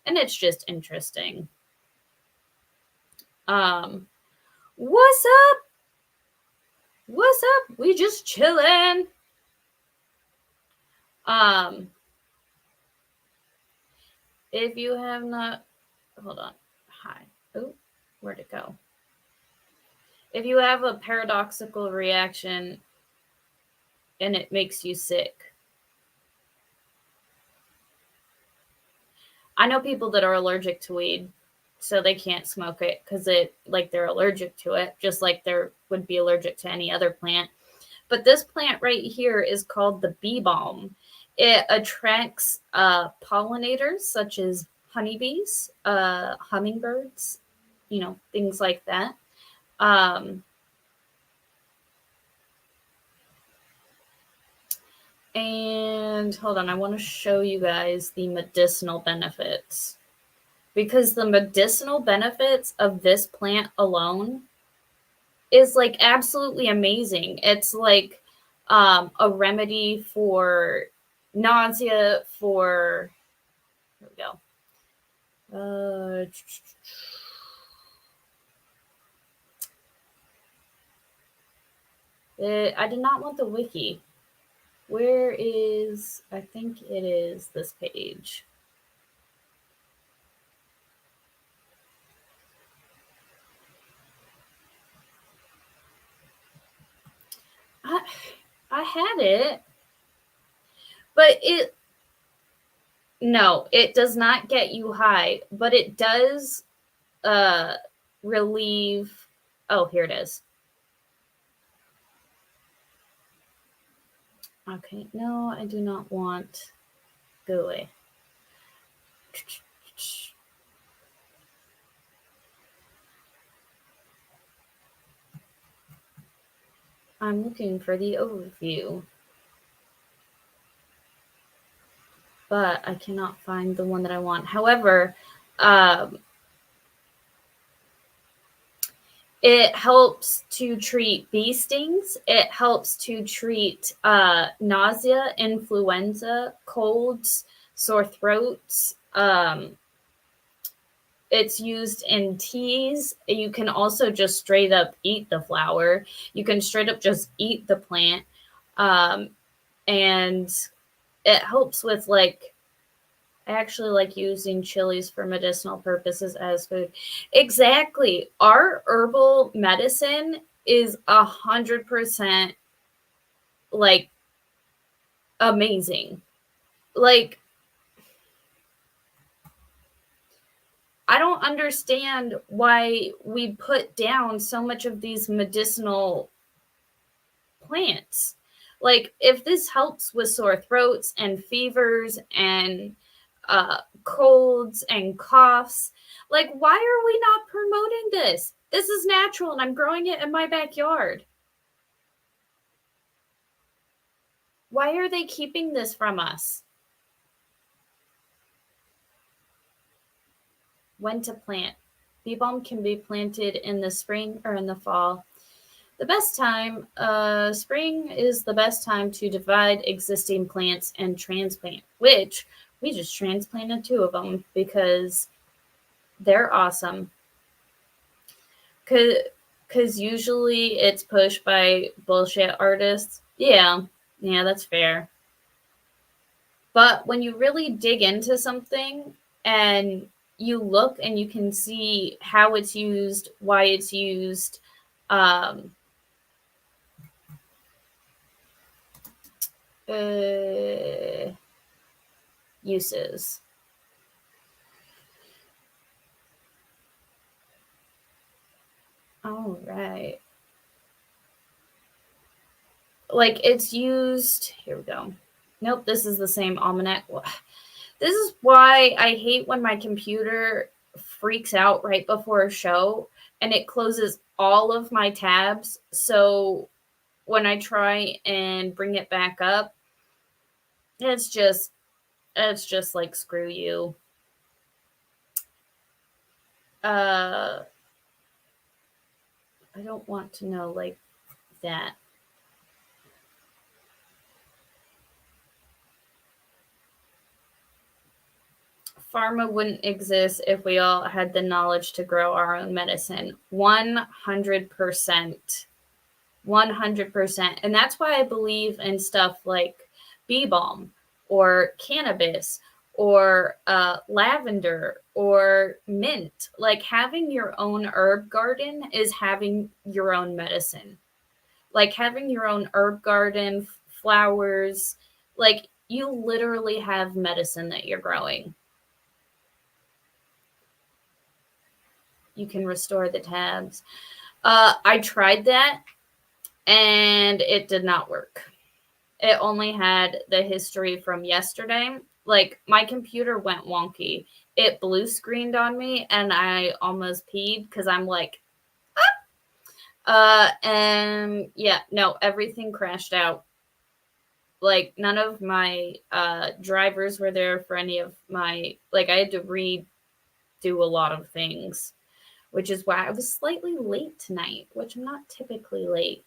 S1: and it's just interesting. What's up? We just chilling. If you have not, hold on. Hi. Oh, where'd it go? If you have a paradoxical reaction and it makes you sick, I know people that are allergic to weed, so they can't smoke it because they're allergic to it, just like they would be allergic to any other plant. But this plant right here is called the bee balm. It attracts pollinators such as honeybees, hummingbirds, things like that. And hold on, I want to show you guys the medicinal benefits, because the medicinal benefits of this plant alone is like absolutely amazing. It's like a remedy for nausea, for, here we go. I did not want the wiki. Where is, I think it is this page. I had it, but no, it does not get you high, but it does relieve. Oh, here it is. Okay, no, I do not want. Go away. I'm looking for the overview, but I cannot find the one that I want. However, it helps to treat bee stings. It helps to treat nausea, influenza, colds, sore throats. It's used in teas. You can also just straight up eat the flower. You can straight up just eat the plant. And it helps with I actually like using chilies for medicinal purposes as food. Exactly. Our herbal medicine is 100% amazing. I don't understand why we put down so much of these medicinal plants. If this helps with sore throats and fevers and colds and coughs, why are we not promoting this? This is natural and I'm growing it in my backyard. Why are they keeping this from us? When to plant. Bee balm can be planted in the spring or in the fall. The best time, spring is the best time to divide existing plants and transplant, which we just transplanted 2 of them because they're awesome. Because usually it's pushed by bullshit artists. Yeah, that's fair. But when you really dig into something and you look and you can see how it's used, why it's used, uses. All right. It's used, here we go. Nope, this is the same almanac. This is why I hate when my computer freaks out right before a show and it closes all of my tabs. So when I try and bring it back up, it's just screw you. I don't want to know that. Pharma wouldn't exist if we all had the knowledge to grow our own medicine. 100%. 100%. And that's why I believe in stuff like bee balm or cannabis or lavender or mint. Having your own herb garden is having your own medicine. Having your own herb garden, flowers, you literally have medicine that you're growing. you can restore the tabs. I tried that and it did not work. It only had the history from yesterday. Like, my computer went wonky. It blue screened on me and I almost peed because I'm like, and yeah, no, everything crashed out. Like, none of my drivers were there for any of my, like, I had to redo a lot of things, which is why I was slightly late tonight, which I'm not typically late.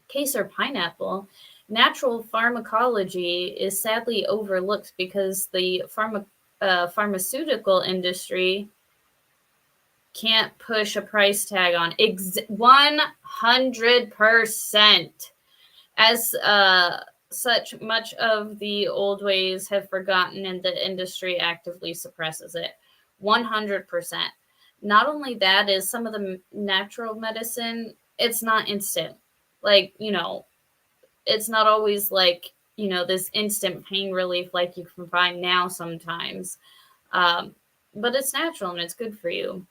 S1: Case or pineapple, natural pharmacology is sadly overlooked because the pharmaceutical industry can't push a price tag on 100%. As such, much of the old ways have forgotten and the industry actively suppresses it. 100%. Not only that, is some of the natural medicine, it's not instant. Like, you know, it's not always like, you know, this instant pain relief like you can find now sometimes. But it's natural and it's good for you.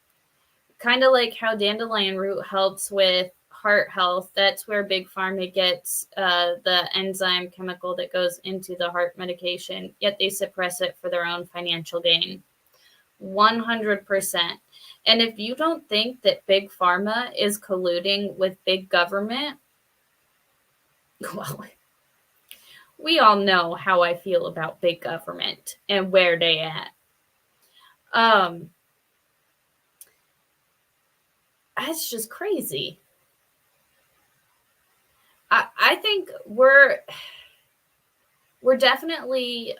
S1: Kind of like how dandelion root helps with heart health. That's where Big Pharma gets the enzyme chemical that goes into the heart medication, yet they suppress it for their own financial gain. 100%. And if you don't think that Big Pharma is colluding with big government, well, we all know how I feel about big government and where they at. It's just crazy. I think we're definitely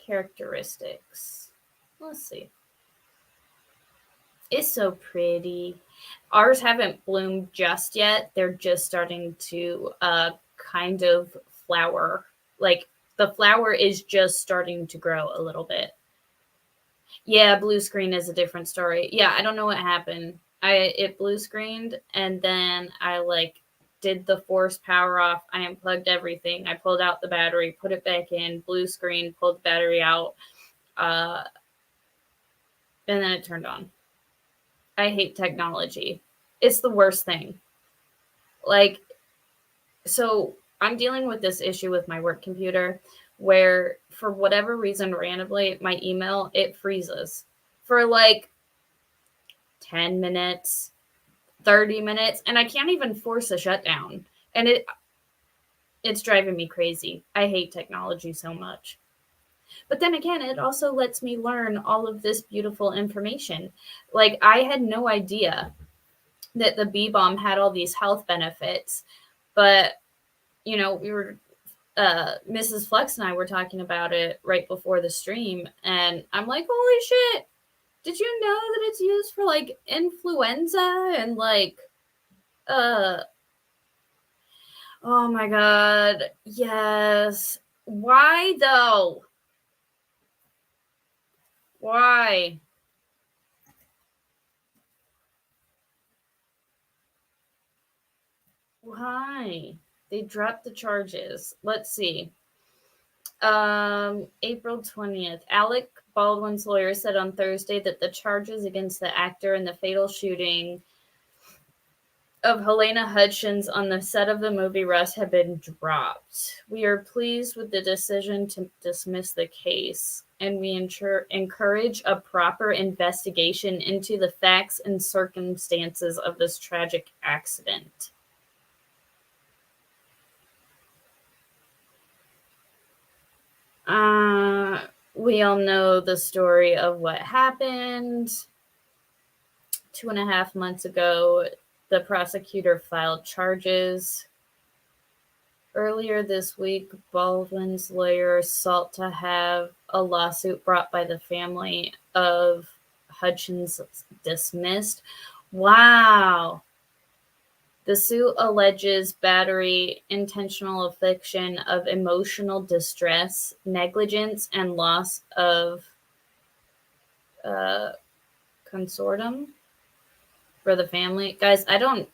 S1: characteristics. Let's see. It's so pretty. Ours haven't bloomed just yet. They're just starting to kind of flower. Like, the flower is just starting to grow a little bit. Yeah, blue screen is a different story. Yeah, I don't know what happened. It blue screened and then I like did the force power off. I unplugged everything. I pulled out the battery, put it back in, blue screen, pulled the battery out, and then it turned on. I hate technology. It's the worst thing. Like, so I'm dealing with this issue with my work computer where for whatever reason, randomly, my email, it freezes for like 10 minutes, 30 minutes, and I can't even force a shutdown. And it's driving me crazy. I hate technology so much. But then again, it also lets me learn all of this beautiful information. Like, I had no idea that the bee balm had all these health benefits, but you know, we were Mrs. Flex and I were talking about it right before the stream, and I'm like, holy shit, did you know that it's used for like influenza and like oh my god, yes. Why though? Why? Why? They dropped the charges. Let's see. April 20th. Alec Baldwin's lawyer said on Thursday that the charges against the actor in the fatal shooting of Helena Hutchins on the set of the movie Rust have been dropped. We are pleased with the decision to dismiss the case, and we encourage a proper investigation into the facts and circumstances of this tragic accident. We all know the story of what happened. 2.5 months ago, the prosecutor filed charges. Earlier this week, Baldwin's lawyer sought to have a lawsuit brought by the family of Hutchins dismissed. Wow. The suit alleges battery, intentional infliction of emotional distress, negligence, and loss of consortium for the family. Guys, I don't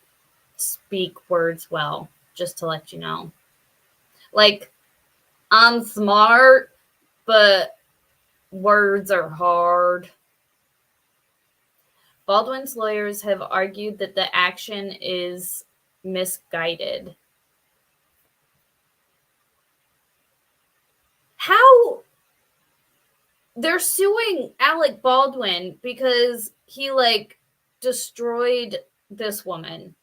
S1: speak words well, just to let you know. Like, I'm smart, but Words are hard. Baldwin's lawyers have argued that the action is misguided. How? They're suing Alec Baldwin because he, like, destroyed this woman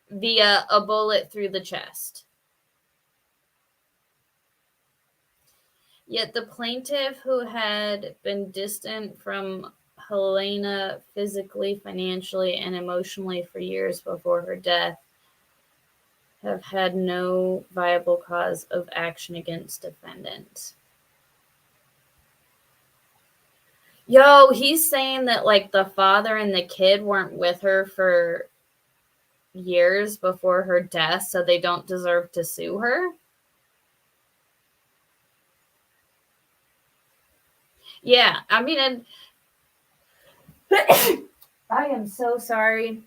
S1: via a bullet through the chest. Yet the plaintiff, who had been distant from Helena physically, financially, and emotionally for years before her death, have had no viable cause of action against defendant. Yo, he's saying that, like, the father and the kid weren't with her for years before her death, so they don't deserve to sue her. Yeah, I mean, and I am so sorry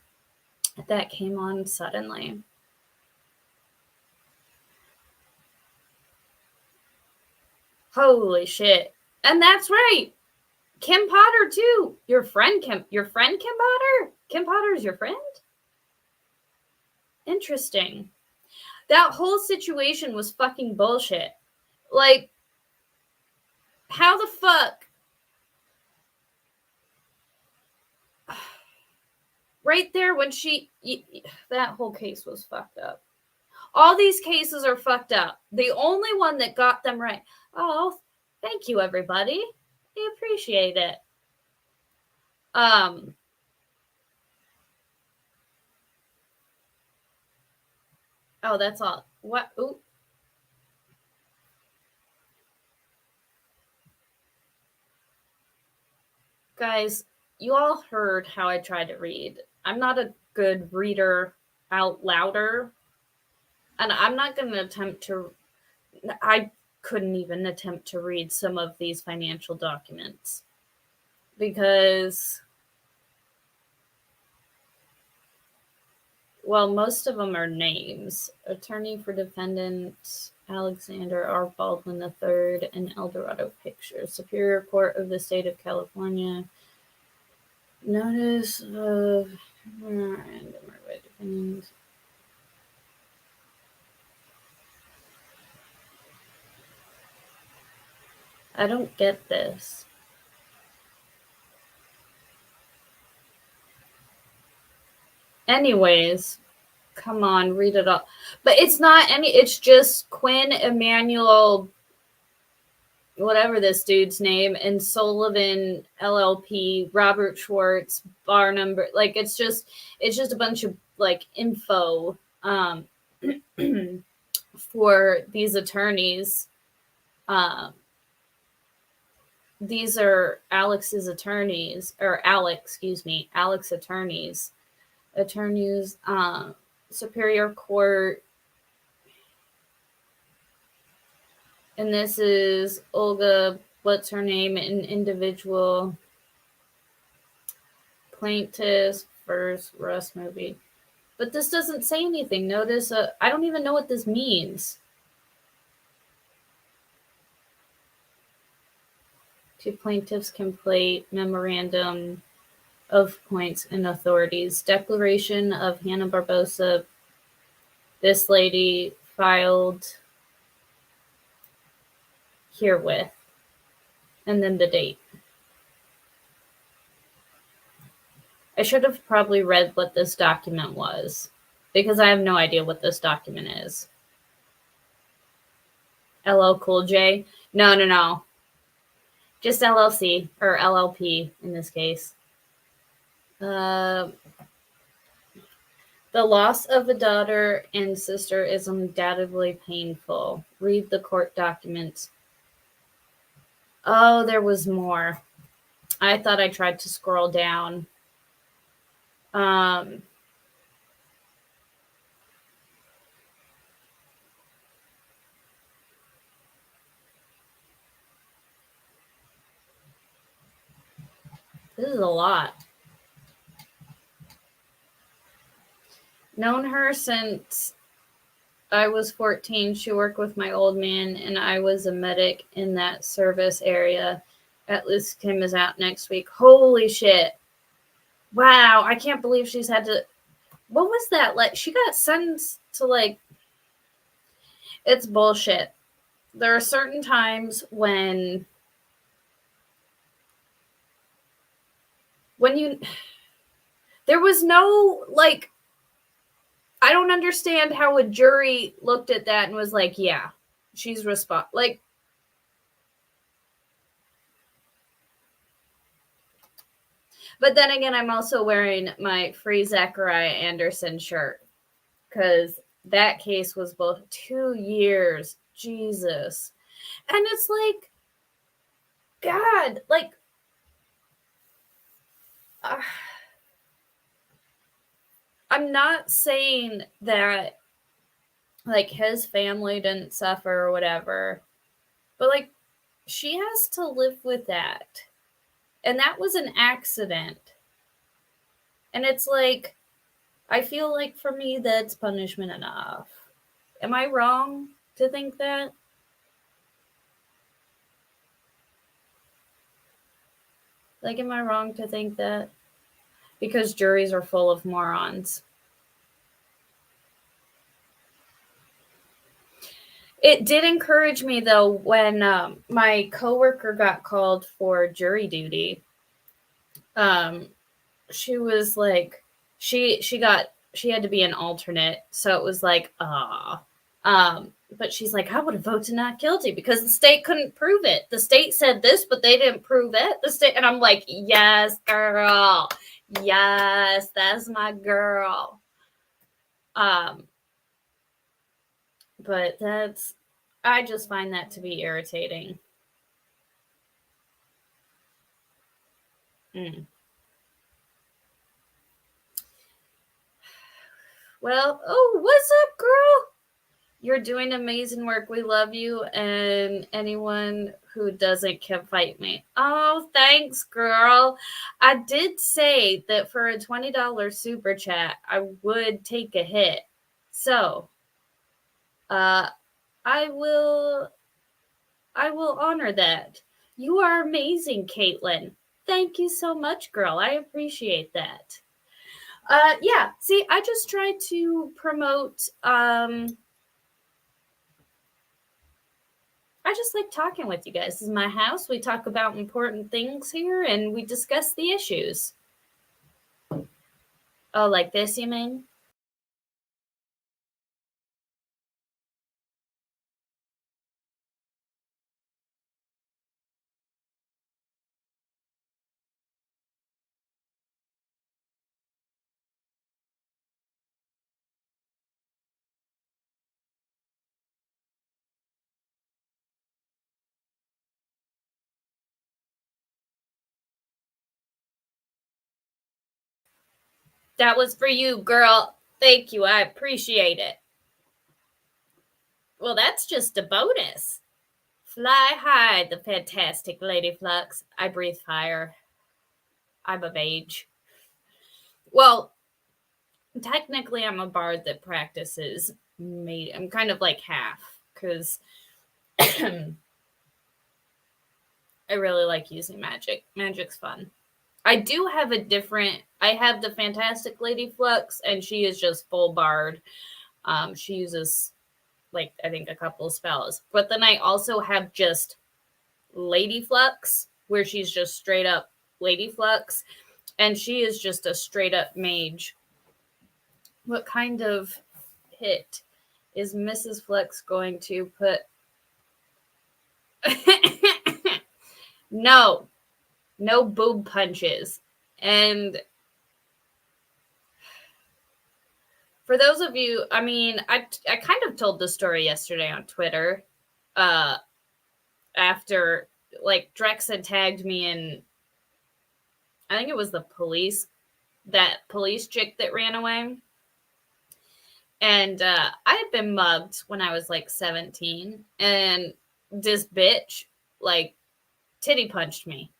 S1: that came on suddenly. Holy shit. And that's right. Kim Potter too. Your friend Kim Potter? Kim Potter's your friend? Interesting. That whole situation was fucking bullshit. Like, how the fuck? Right there when that whole case was fucked up. All these cases are fucked up. The only one that got them right. Oh, thank you, everybody. I appreciate it. Oh, that's all. What? Ooh. Guys, you all heard how I tried to read. I'm not a good reader out louder. And I'm not going to attempt to... I couldn't even attempt to read some of these financial documents. Because... well, most of them are names. Attorney for defendant Alexander R. Baldwin III and Eldorado Pictures. Superior Court of the State of California. Notice of... I don't get this. Anyways, come on, read it all. But it's not any, it's just Quinn Emanuel, whatever this dude's name, and Sullivan LLP, Robert Schwartz, bar number. Like, it's just a bunch of, like, info for these attorneys. These are Alex's attorneys, or Alex attorneys. Attorneys, Superior Court, and this is Olga, what's her name, an individual plaintiff first Rust movie. But this doesn't say anything. Notice, I don't even know what this means. Two plaintiffs complaint memorandum of points and authorities. Declaration of Hannah Barbosa. This lady filed herewith. And then the date. I should have probably read what this document was, because I have no idea what this document is. LL Cool J? No. Just LLC, or LLP in this case. The loss of a daughter and sister is undoubtedly painful. Read the court documents. Oh, there was more. I thought I tried to scroll down. This is a lot. Known her since I was 14. She worked with my old man, and I was a medic in that service area. at least Kim is out next week. Holy shit. Wow, I can't believe she's had to. What was that? Like, she got sentenced to, like, it's bullshit. There are certain times when you, there was no, like, I don't understand how a jury looked at that and was like, yeah, she's like, but then again, I'm also wearing my Free Zachariah Anderson shirt because that case was both 2 years. Jesus. And it's like, God, like, I'm not saying that, like, his family didn't suffer or whatever, but, like, she has to live with that. And that was an accident. And it's like, I feel like for me, that's punishment enough. Am I wrong to think that? Like, am I wrong to think that? Because juries are full of morons. It did encourage me, though, when my coworker got called for jury duty. She was like, she had to be an alternate, so it was like, but she's like, I would have voted not guilty because the state couldn't prove it. The state said this, but they didn't prove it. The state, and I'm like, yes, girl, yes, that's my girl. But I just find that to be irritating. Well, oh, what's up, girl? You're doing amazing work. We love you, and anyone who doesn't can fight me. Oh, thanks, girl. I did say that for a $20 super chat, I would take a hit. So, I will honor that. You are amazing, Caitlin. Thank you so much, girl. I appreciate that. Yeah, see, I just try to promote, I just like talking with you guys. This is my house. We talk about important things here, and we discuss the issues. Oh, like this, you mean? That was for you, girl. Thank you. I appreciate it. Well, that's just a bonus. Fly high, the fantastic Lady Flux. I breathe fire. I'm of age. Well, technically, I'm a bard that practices I'm kind of like half, because I really like using magic. Magic's fun. I do have I have the fantastic Lady Flux, and she is just full bard. She uses, like, I think a couple of spells. But then I also have just Lady Flux, where she's just straight up Lady Flux, and she is just a straight up mage. What kind of hit is Mrs. Flux going to put? No boob punches. And for those of you, I mean, I kind of told the story yesterday on Twitter. After, like, Drex had tagged me in, I think it was that police chick that ran away. And I had been mugged when I was like 17, and this bitch, like, titty punched me.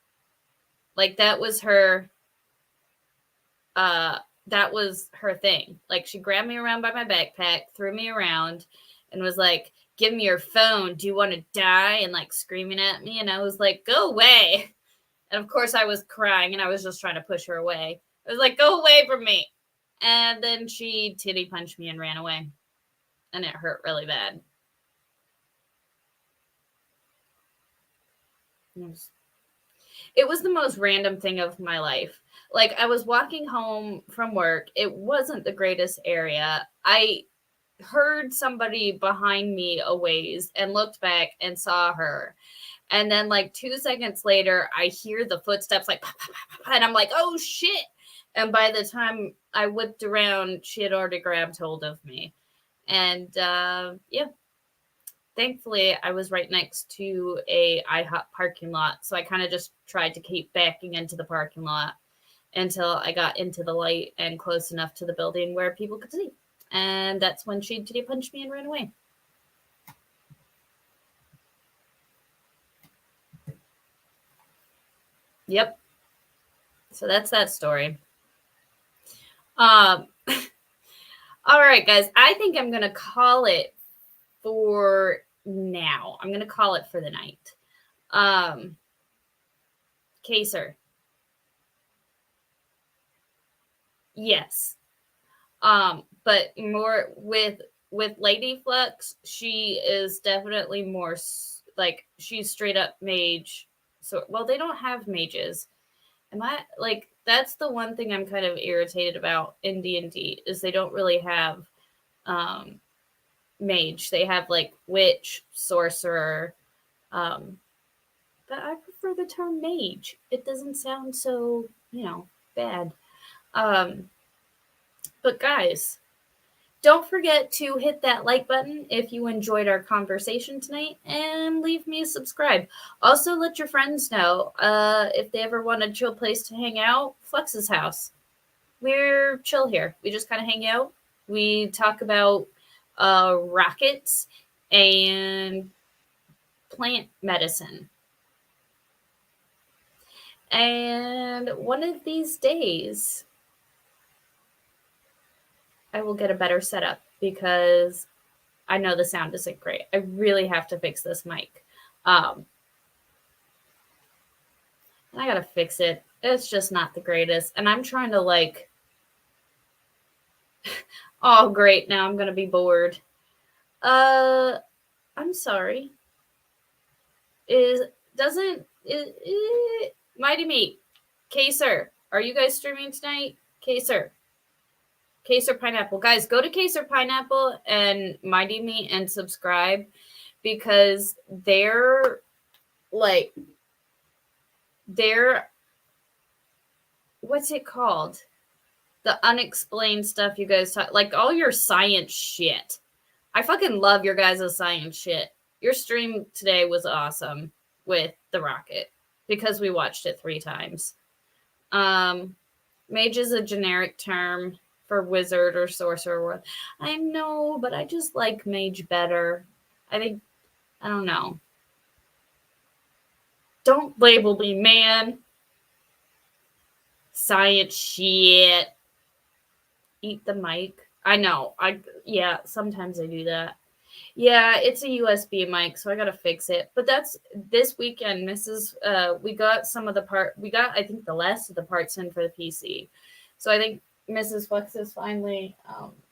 S1: Like, that was her thing. Like, she grabbed me around by my backpack, threw me around, and was like, give me your phone. Do you want to die? And, like, screaming at me. And I was like, go away. And of course I was crying and I was just trying to push her away. I was like, go away from me. And then she titty punched me and ran away. And it hurt really bad. It was the most random thing of my life. Like, I was walking home from work. It wasn't the greatest area. I heard somebody behind me a ways and looked back and saw her. And then like 2 seconds later, I hear the footsteps like, pop, pop, pop, pop, and I'm like, oh shit. And by the time I whipped around, she had already grabbed hold of me. And yeah, thankfully I was right next to a IHOP parking lot. So I kind of just tried to keep backing into the parking lot until I got into the light and close enough to the building where people could see. And that's when she titty punched me and ran away. Yep. So that's that story. All right, guys. I think I'm going to call it for now. I'm going to call it for the night. Kaser. Yes. But more with Lady Flux, she is definitely more like she's straight up mage. So, well, they don't have mages. Am I like that's the one thing I'm kind of irritated about in D&D is they don't really have mage. They have like witch, sorcerer. But I prefer the term mage. It doesn't sound so, bad. But guys, don't forget to hit that like button if you enjoyed our conversation tonight and leave me a subscribe. Also, let your friends know if they ever want a chill place to hang out, Flux's house. We're chill here. We just kind of hang out. We talk about rockets and plant medicine. And one of these days, I will get a better setup because I know the sound isn't great. I really have to fix this mic. And I gotta fix it. It's just not the greatest. And I'm trying to like, oh great, now I'm gonna be bored. I'm sorry. Mighty Meat, Kaser, are you guys streaming tonight? Kaser Pineapple. Guys, go to Kaser Pineapple and Mighty Meat and subscribe because they're what's it called? The unexplained stuff you guys talk, like all your science shit. I fucking love your guys' science shit. Your stream today was awesome with the rocket because we watched it 3 times. Mage is a generic term for wizard or sorcerer. I know, but I just like mage better. I don't know. Don't label me, man. Science shit. Eat the mic. I know. Sometimes I do that. Yeah, it's a USB mic, so I gotta fix it. But that's this weekend, we got I think the last of the parts in for the PC. So I think Mrs. Flex is finally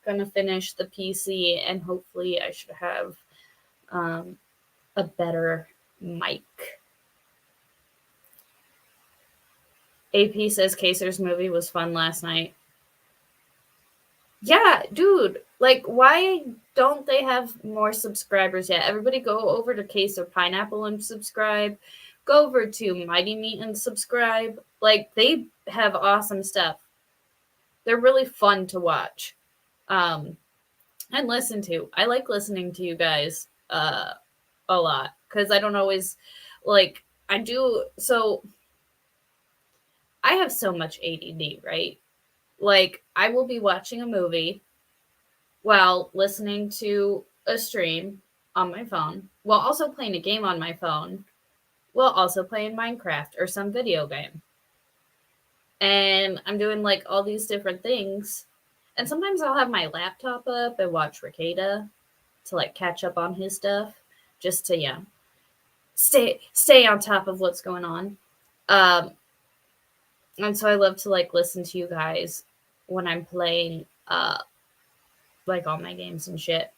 S1: gonna finish the PC, and hopefully I should have a better mic. AP says Kaser's movie was fun last night. Yeah, dude. Like, why don't they have more subscribers yet? Everybody go over to Kaser Pineapple and subscribe. Go over to Mighty Meat and subscribe. Like, they have awesome stuff. They're really fun to watch. And listen to. I like listening to you guys a lot. Because I don't always, like, I do. So, I have so much ADD, right? Like, I will be watching a movie while listening to a stream on my phone, while also playing a game on my phone, while also playing Minecraft or some video game. And I'm doing, like, all these different things. And sometimes I'll have my laptop up and watch Ricada to, like, catch up on his stuff. Just to, stay on top of what's going on. And so I love to like listen to you guys when I'm playing like all my games and shit.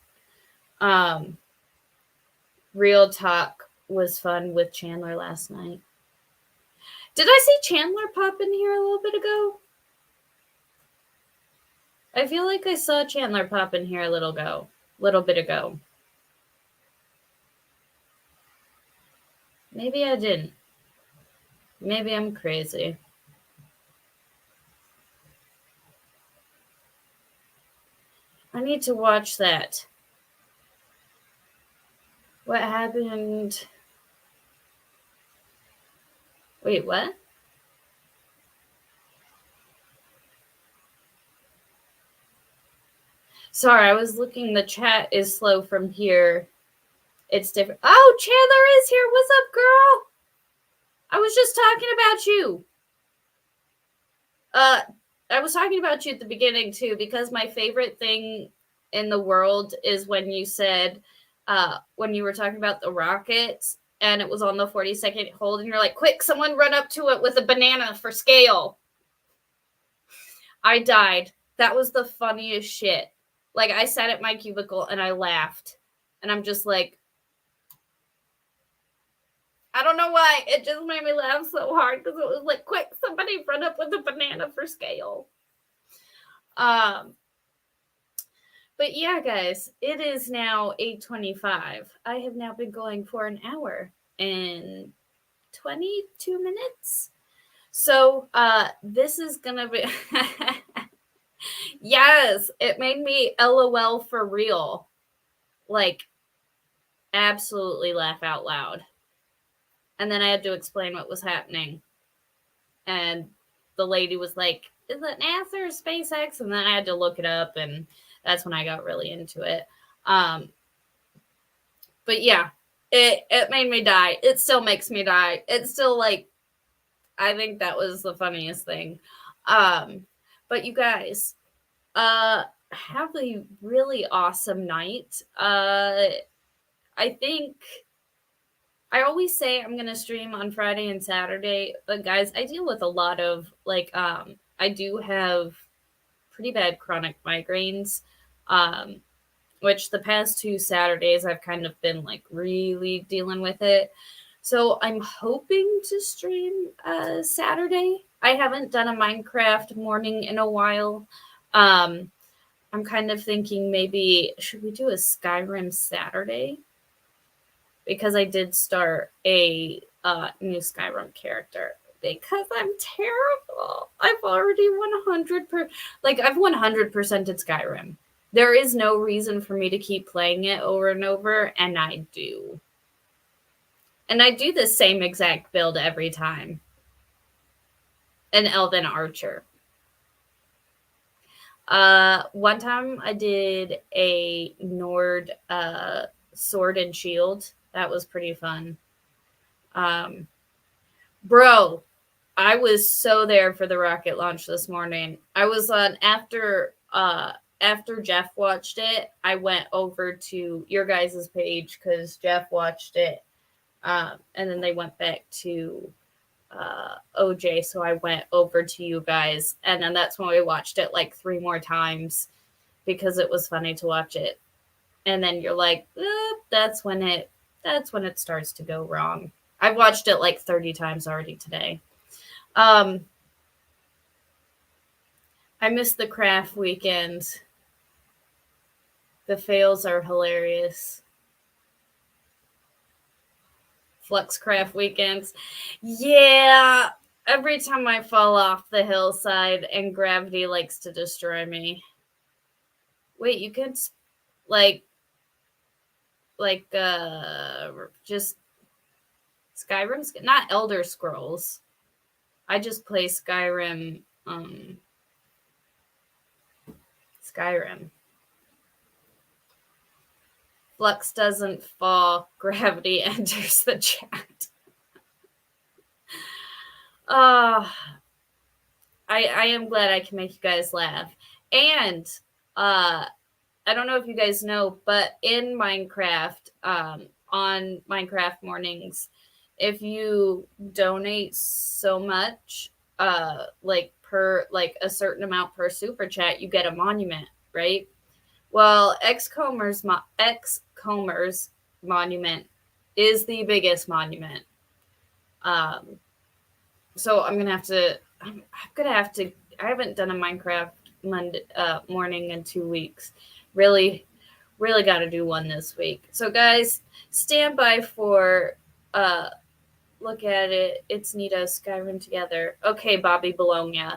S1: Real talk was fun with Chandler last night. Did I see Chandler pop in here a little bit ago? I feel like I saw Chandler pop in here a little bit ago. Maybe I didn't. Maybe I'm crazy. I need to watch that. What happened? Wait, what? Sorry, I was looking. The chat is slow from here. It's different. Oh, Chandler is here. What's up, girl? I was just talking about you. I was talking about you at the beginning too, because my favorite thing in the world is when you said, when you were talking about the rockets and it was on the 40-second hold and you're like, quick, someone run up to it with a banana for scale. I died. That was the funniest shit. Like, I sat at my cubicle and I laughed. And I'm just like, I don't know why. It just made me laugh so hard because it was like, quick, somebody run up with a banana for scale. But yeah, guys, it is now 8:25. I have now been going for an hour and 22 minutes. So this is gonna be yes, it made me LOL for real. Like, absolutely laugh out loud. And then I had to explain what was happening. And the lady was like, is it NASA or SpaceX? And then I had to look it up, and that's when I got really into it. But yeah, it made me die. It still makes me die. It's still like, I think that was the funniest thing. But you guys, have a really awesome night. I think I always say I'm gonna stream on Friday and Saturday, but guys, I deal with a lot of like I do have pretty bad chronic migraines, which the past 2 Saturdays I've kind of been like really dealing with it. So I'm hoping to stream Saturday. I haven't done a Minecraft morning in a while. I'm kind of thinking maybe should we do a Skyrim Saturday? Because I did start a new Skyrim character because I'm terrible. I've already 100%, like I've 100%ed Skyrim. There is no reason for me to keep playing it over and over, and I do. And I do the same exact build every time. An Elven Archer. One time I did a Nord sword and shield. That was pretty fun. Bro, I was so there for the rocket launch this morning. I was on after Jeff watched it, I went over to your guys' page because Jeff watched it. And then they went back to OJ, so I went over to you guys. And then that's when we watched it like 3 more times because it was funny to watch it. And then you're like, that's when it starts to go wrong. I've watched it like 30 times already today. I missed the craft weekend. The fails are hilarious. Fluxcraft weekends. Yeah, every time I fall off the hillside and gravity likes to destroy me. Wait, you can just Skyrim's not Elder Scrolls. I just play Skyrim. Skyrim. Flux doesn't fall. Gravity enters the chat. I am glad I can make you guys laugh. And I don't know if you guys know, but in Minecraft, on Minecraft mornings, if you donate so much, per a certain amount per super chat, you get a monument, right? Well, X-Comer's monument is the biggest monument. So I'm gonna have to. I haven't done a Minecraft morning in 2 weeks. Really got to do one this week. So guys, stand by for look at it. It's Nita Skyrim together. Okay, Bobby Bologna.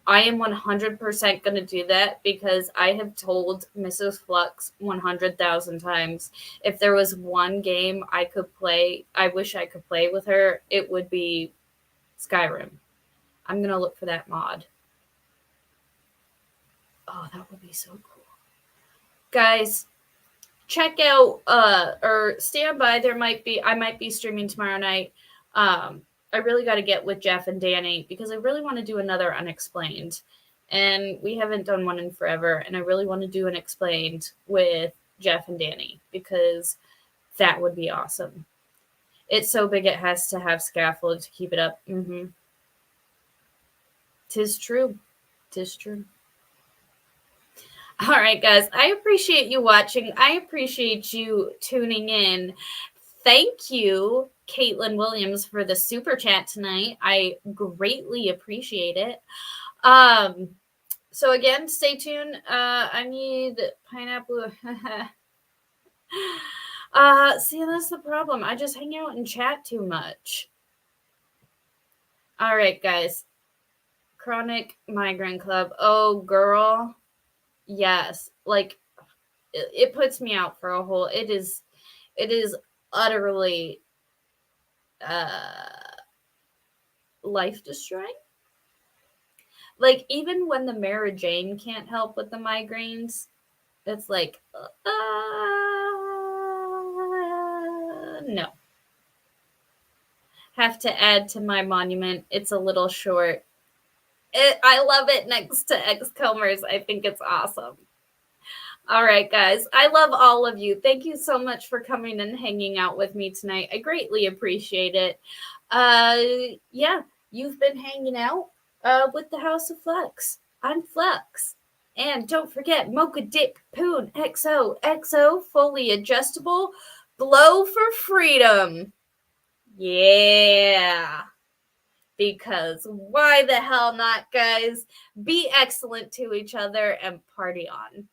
S1: I am 100% going to do that because I have told Mrs. Flux 100,000 times if there was one game I could play, I wish I could play with her, it would be Skyrim. I'm going to look for that mod. Oh, that would be so cool. Guys, check out or stand by. I might be streaming tomorrow night. I really got to get with Jeff and Danny because I really want to do another Unexplained. And we haven't done one in forever. And I really want to do an Explained with Jeff and Danny because that would be awesome. It's so big it has to have scaffold to keep it up. Mm-hmm. 'Tis true. 'Tis true. All right, guys. I appreciate you watching. I appreciate you tuning in. Thank you, Caitlin Williams, for the super chat tonight. I greatly appreciate it. So again, stay tuned. I need pineapple. See, that's the problem. I just hang out and chat too much. All right, guys. Chronic Migraine Club. Oh, girl. Yes. Like, it puts me out for a whole... It is utterly life-destroying. Like, even when the Mara Jane can't help with the migraines, it's like, no. Have to add to my monument. It's a little short. I love it next to X-Comers. I think it's awesome. All right, guys. I love all of you. Thank you so much for coming and hanging out with me tonight. I greatly appreciate it. Yeah, you've been hanging out with the House of Flux. I'm Flux. And don't forget, Mocha Dip Poon XOXO, fully adjustable, blow for freedom. Yeah. Because why the hell not, guys? Be excellent to each other and party on.